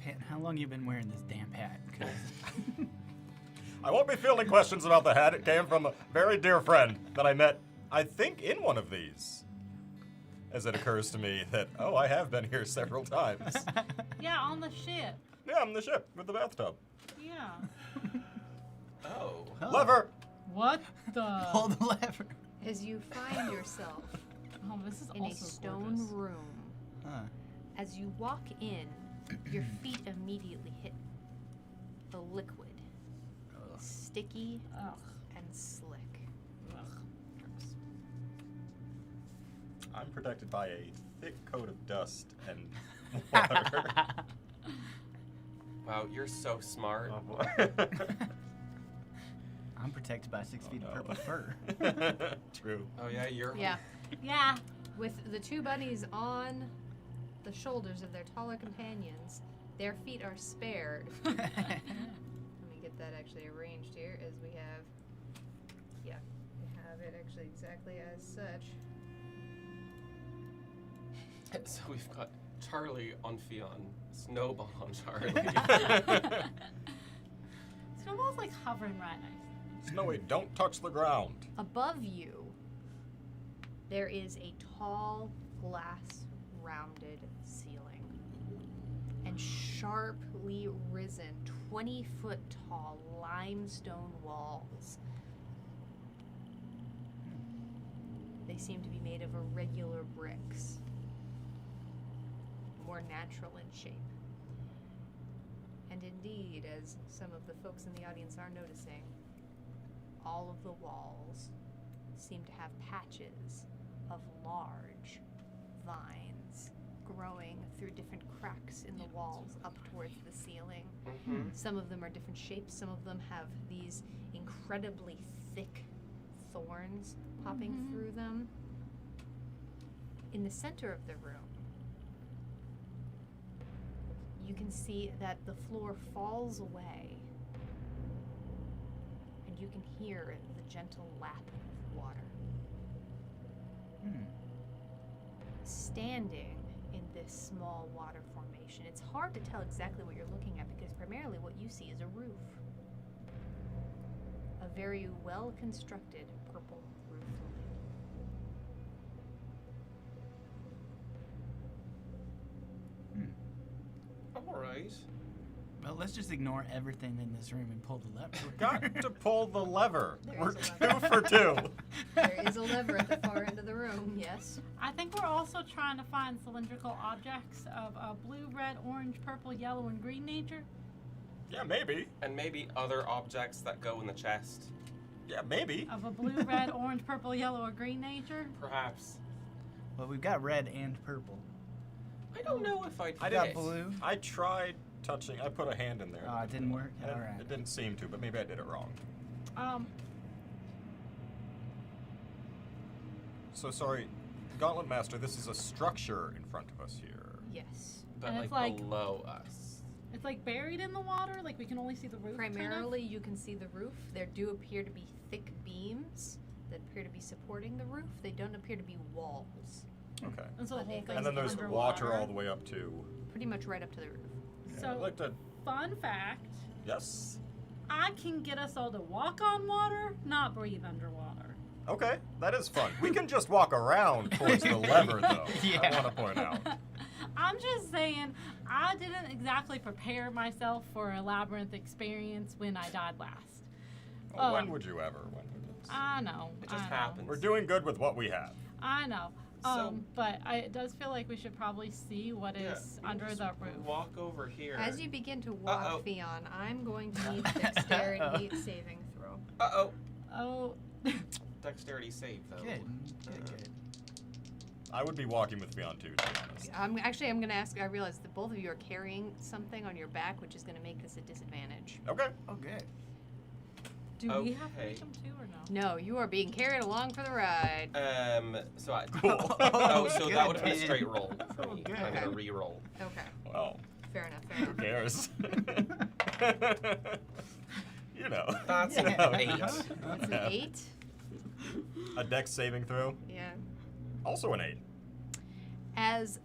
Pat, how long you been wearing this damn hat? 'Cause I won't be fielding questions about the hat. It came from a very dear friend that I met, I think, in one of these. As it occurs to me that, oh, I have been here several times. Yeah, on the ship. Yeah, I'm the ship with the bathtub. Yeah. Oh. Oh. Lever! What the? Hold the lever. As you find yourself Oh, this is in a also stone gorgeous. room, Huh. as you walk in, your feet immediately hit the liquid. Sticky Ugh. and slick. Ugh. Gross. I'm protected by a thick coat of dust and water. Wow, you're so smart. Oh, boy. I'm protected by 6 feet of purple fur. True. Oh yeah, you're. Yeah. Yeah. With the two bunnies on the shoulders of their taller companions, their feet are spared. Let me get that actually arranged here as we have, yeah, we have it actually exactly as such. So we've got Charlie on Fionn, Snowball on Charlie. Snowball's like hovering right next. Snowy, don't touch the ground. Above you, there is a tall, glass, rounded ceiling. And sharply risen, 20-foot tall limestone walls. They seem to be made of irregular bricks, more natural in shape. And indeed, as some of the folks in the audience are noticing, all of the walls seem to have patches of large vines growing through different cracks in the walls up towards the ceiling. Mm-hmm. Some of them are different shapes. Some of them have these incredibly thick thorns popping through them. In the center of the room, you can see that the floor falls away, and you can hear the gentle lap of water. Standing in this small water formation, it's hard to tell exactly what you're looking at because primarily what you see is a roof. A very well-constructed purple roof line. All right. Well, let's just ignore everything in this room and pull the lever. Got to pull the lever. There We're is a lever. 2 for 2. There is a lever at the far end of the room, yes. I think we're also trying to find cylindrical objects of blue, red, orange, purple, yellow, and green nature. Yeah, maybe. And maybe other objects that go in the chest. Yeah, maybe. Of a blue, red, orange, purple, yellow, or green nature. Perhaps. Well, we've got red and purple. I don't know if I'd I fit. got blue. I tried touching. I put a hand in there. Oh, it didn't work? It, All right. it didn't seem to, but maybe I did it wrong. So sorry, Gauntlet Master, this is a structure in front of us here. Yes. But And like, it's like- below us. It's like buried in the water, like we can only see the roof. Primarily, you can see the roof. There do appear to be thick beams that appear to be supporting the roof. They don't appear to be walls. Okay. Kind of. And so the But whole they thing. And then there's water all the way up to. Pretty much right up to the roof. Yeah, So, I'd like to. fun fact: Yes. I can get us all to walk on water, not breathe underwater. Okay, that is fun. We can just walk around towards the lever, though. Yeah. I want to point out. I'm just saying, I didn't exactly prepare myself for a labyrinth experience when I died last. Well, when would you ever? When would it? I know. It just I know. happens. We're doing good with what we have. I know. So- But it does feel like we should probably see what is Yeah, under just the roof. Walk over here. As you begin to walk, Uh-oh. Theon, I'm going to need dexterity saving throw. Uh-oh. Oh. Dexterity save, though. Good. Good. I would be walking with Beyond too, to be honest. I'm going to ask. I realize that both of you are carrying something on your back, which is going to make this a disadvantage. Okay. Oh, good. Do we have to Okay. make them too or no? No, you are being carried along for the ride. So I. Cool. Oh, so that would have been a Good. straight roll for me. Good. I'm gonna Okay. re-roll. Okay, Well, fair enough. Fair who enough. cares? You know. That's You an know. 8. It's an 8. A dex saving throw. Yeah. Also an 8. As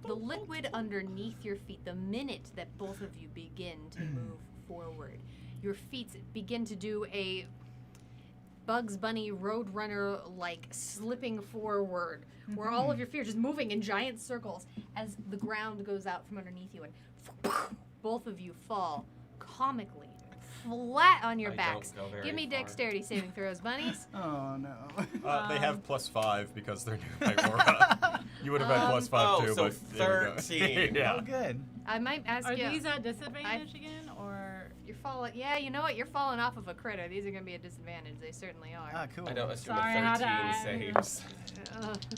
the liquid underneath your feet, the minute that both of you begin to move forward, your feet begin to do a Bugs Bunny Roadrunner like slipping forward, where all of your feet are just moving in giant circles as the ground goes out from underneath you, and both of you fall comically flat on your I backs. don't go very Give me far. dexterity saving throws, bunnies. Oh, no. They have +5 because they're new by aura. You would have had +5 too, so but there we go. 13. Yeah. Oh, good. I might ask Are you. these at disadvantage again, or You're falling. Yeah, you know what? You're falling off of a critter. These are going to be a disadvantage. They certainly are. Ah, cool. I don't assume Sorry, a how'd 13 I- saves.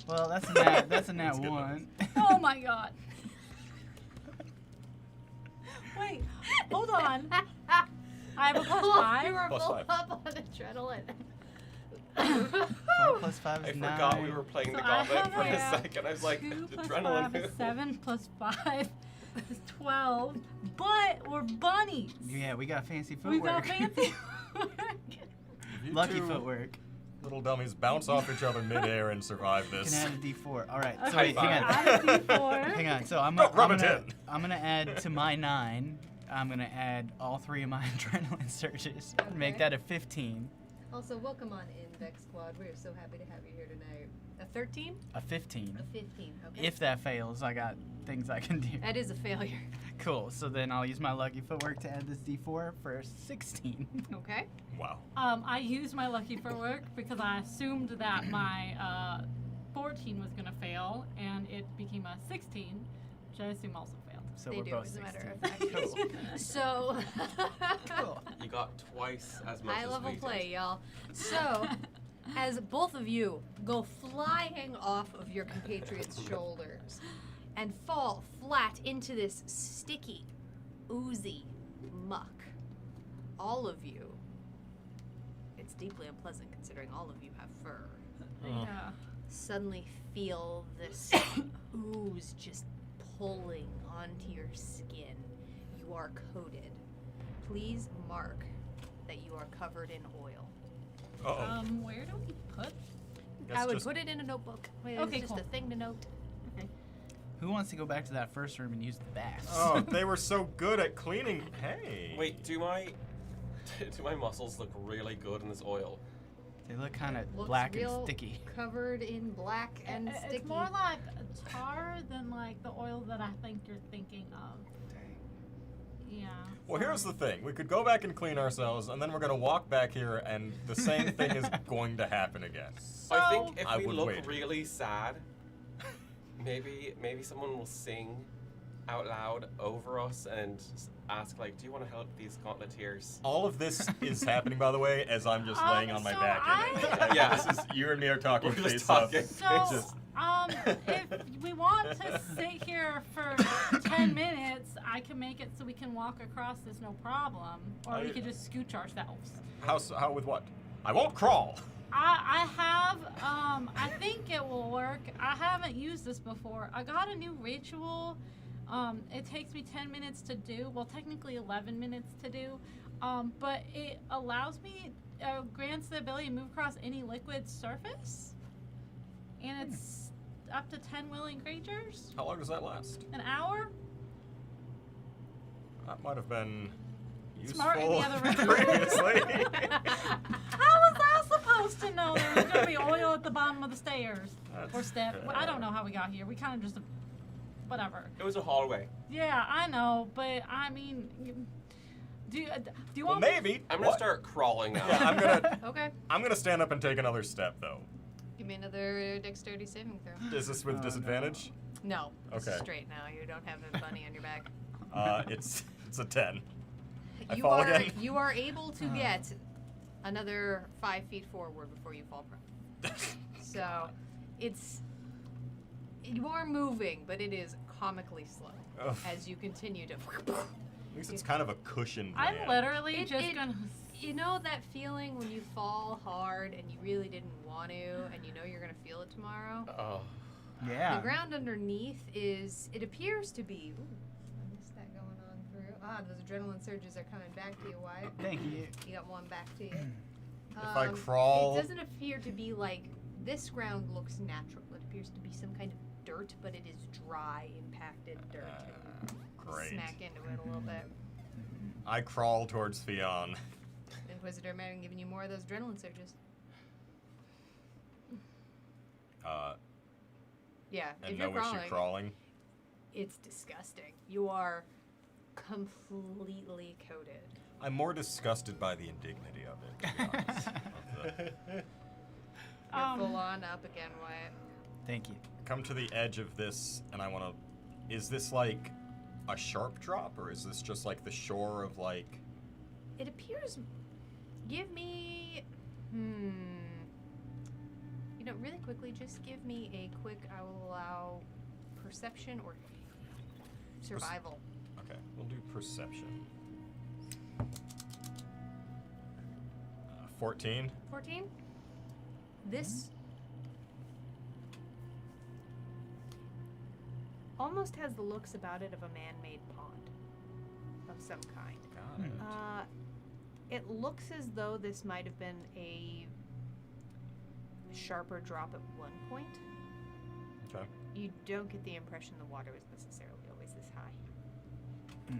Well, that's a nat, that's a nat That's good 1. oh my god! Wait, hold on. I have a You +5. were Plus full 5. up on adrenaline. 4 plus 5 I is 9. forgot we were playing the So I gauntlet have for a, a second. I was like, 2 plus adrenaline. 5 is 7 plus 5 is 12. But we're bunnies. Yeah, we got fancy We footwork. got fancy. You Lucky two footwork. Little dummies bounce off each other midair and survive Can this. add a D4. All right. So Okay, wait, High hang on. five. add a D4. Hang on. So I'm No, rub gonna, it in. I'm gonna add to my 9. I'm gonna add all 3 of my adrenaline surges. Make Okay. that a 15. Also, welcome on in, Vex Squad. We are so happy to have you here tonight. A 13? A 15. A 15. Okay. If that fails, I got things I can do. That is a failure. Cool. So then I'll use my lucky footwork to add this D4 for 16. Okay. Wow. I used my lucky for work because I assumed that my 14 was gonna fail, and it became a 16, which I assume also failed. So They we're do, both as a 16. matter of fact. Cool. So, Cool. You got twice as much high as level we did. play, y'all. So, as both of you go flying off of your compatriots' shoulders and fall flat into this sticky, oozy muck, all of you, it's deeply unpleasant considering all of you have fur, Yeah. suddenly feel this ooze just pulling onto your skin. You are coated. Please mark that you are covered in oil. Uh-oh. Where do we put? Guess I would just- put it in a notebook. It's Okay, just cool. a thing to note. Okay. Who wants to go back to that first room and use the bath? Oh, they were so good at cleaning. Hey. Wait, do my muscles look really good in this oil? They look kind of Looks black real and sticky. Covered in black and sticky. It's more like tar than like the oil that I think you're thinking of. Yeah. Well, here's the thing. We could go back and clean ourselves, and then we're going to walk back here, and the same thing is going to happen again. I think if I we would look wait. really sad, maybe someone will sing out loud over us and ask like, "Do you want to help these Gauntleteers?" All of this is happening, by the way, as I'm just laying on my so back in it. I- Yeah. This is you and me are talking We're just face talking. up. So, Just- if we want to sit here for 10 minutes, I can make it so we can walk across this no problem, or we could just scooch ourselves. How with what? I won't crawl. I have, I think it will work. I haven't used this before. I got a new ritual. It takes me 10 minutes to do. Well, technically 11 minutes to do. But it allows me, grants the ability to move across any liquid surface. And it's up to 10 willing creatures. How long does that last? An hour. That might have been useful Smart in the other room. previously. How was I supposed to know there was going to be oil at the bottom of the stairs? Or step. Well, I don't know how we got here. We kind of just, whatever. It was a hallway. Yeah, I know, but I mean, do you Well, want me- maybe. I'm gonna What? start crawling out. Yeah, Okay. I'm gonna stand up and take another step though. Give me another dexterity saving throw. Is this with Oh, no. disadvantage? No. This is Okay. straight now. You don't have a bunny on your back. It's a 10. I You fall are again? you are able to get another 5 feet forward before you fall prone. So, you are moving, but it is comically slow Ugh. as you continue to. At least it's kind of a cushioned I'm land. literally It- just it- gonna. You know that feeling when you fall hard and you really didn't want to, and you know you're gonna feel it tomorrow? Oh, Yeah. The ground underneath it appears to be. Ooh, I missed that going on through. Those adrenaline surges are coming back to you, Wyatt. Thank you. You got one back to you. If I crawl- It doesn't appear to be like this ground looks natural. It appears to be some kind of dirt, but it is dry, impacted dirt. Great. Smack into it a little bit. I crawl towards Theon. Inquisitor Marion giving you more of those adrenaline surges. Yeah, And if no you're crawling, issue crawling. it's disgusting. You are completely coated. I'm more disgusted by the indignity of it, to be honest. You're full on up again, Wyatt. Thank you. Come to the edge of this, and I want to... Is this like a sharp drop, or is this just like the shore of like... It appears. Give me. You know, really quickly, just give me a quick. I will allow perception or survival. Okay, we'll do perception. 14. 14. This almost has the looks about it of a man-made pond of some kind. Got it. It looks as though this might have been a sharper drop at one point. Okay. You don't get the impression the water was necessarily always this high.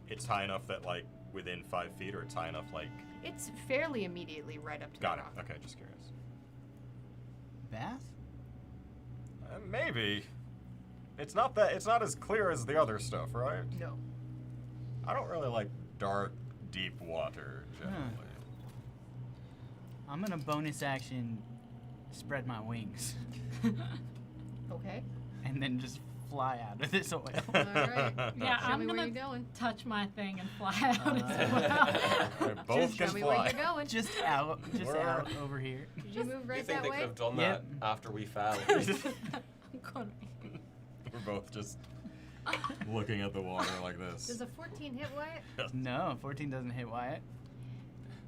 It's high enough that like within 5 feet, or it's high enough like... It's fairly immediately right up to Got the it. rock. Okay, just curious. Bath? Maybe. It's not as clear as the other stuff, right? No. I don't really like dark, deep water generally. I'm gonna bonus action spread my wings Okay. and then just fly out of this oil. All right. Yeah, Show I'm me where gonna you're going. touch my thing and fly out as well. They both Show can me where fly. you're going. just out We're- out over here. Did you move you right think that they way? could have done Yep. that after we fell? I'm gonna We're both just looking at the water like this. Does a 14 hit Wyatt? No, 14 doesn't hit Wyatt.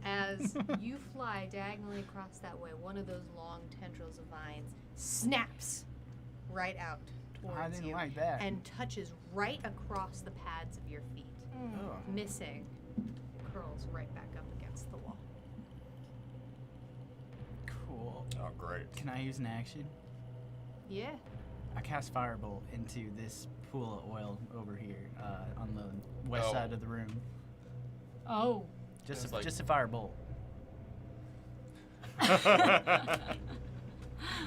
As you fly diagonally across that way, one of those long tendrils of vines snaps right out towards I didn't you like that. and touches right across the pads of your feet, Oh. missing, curls right back up against the wall. Cool. Oh, great. Can I use an action? Yeah. I cast Firebolt into this pool of oil over here on the west Oh. side of the room. Oh. Just It's a, like- just a firebolt.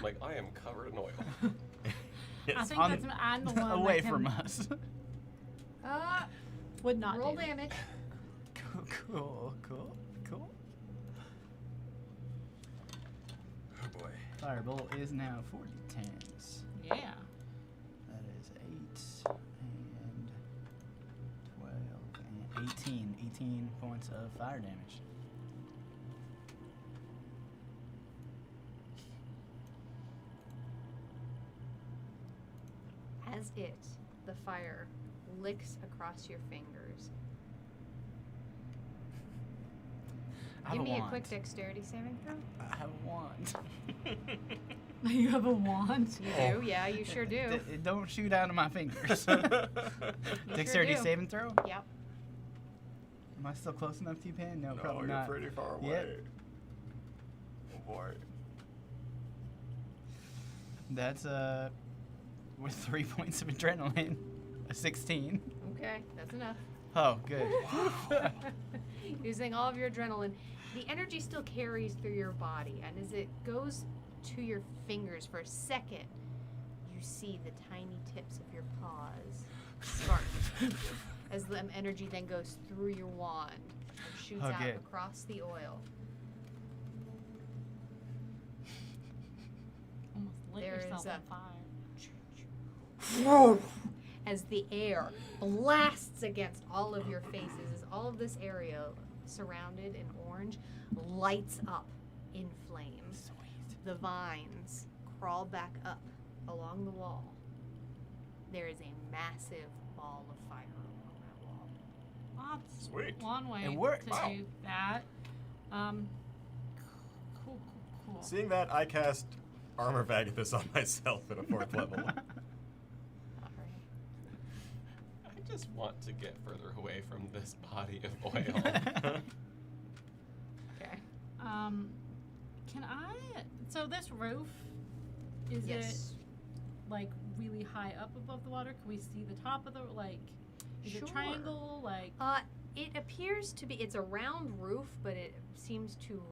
Like, I am covered in oil. I think on- that's I'm the one away that can, from us. would not Roll do. damage. Cool. Oh boy. Firebolt is now 40 10s. Yeah. That is 8 and 12 and 18. 18 points of fire damage. As the fire, licks across your fingers. I Give have me a wand. quick dexterity saving throw. I have a wand. You have a wand. You do? Yeah, you sure do. It don't shoot out of my fingers. You Dexterity sure do. saving throw? Yep. Am I still close enough to you, Pan? No, No, probably you're not. pretty far away. Yep. Oh boy. That's with 3 points of adrenaline, a 16. Okay, that's enough. Oh, good. Using all of your adrenaline. The energy still carries through your body, and as it goes to your fingers for a second, you see the tiny tips of your paws spark as the energy then goes through your wand and shoots out Okay. across the oil. Almost lit There yourself is on a- fire. As the air blasts against all of your faces, as all of this area surrounded in orange lights up in flames. Sweet. The vines crawl back up along the wall. There is a massive ball of fire along that wall. That's Sweet. one way It worked. to Wow. do that. Cool. Seeing that, I cast Armor Vagathus on myself at a 4th level. Alright. I just want to get further away from this body of oil. Okay. Can I? So this roof, is Yes. it like really high up above the water? Can we see the top of the like? Is Sure. it triangle? Like It appears to be, it's a round roof, but it seems to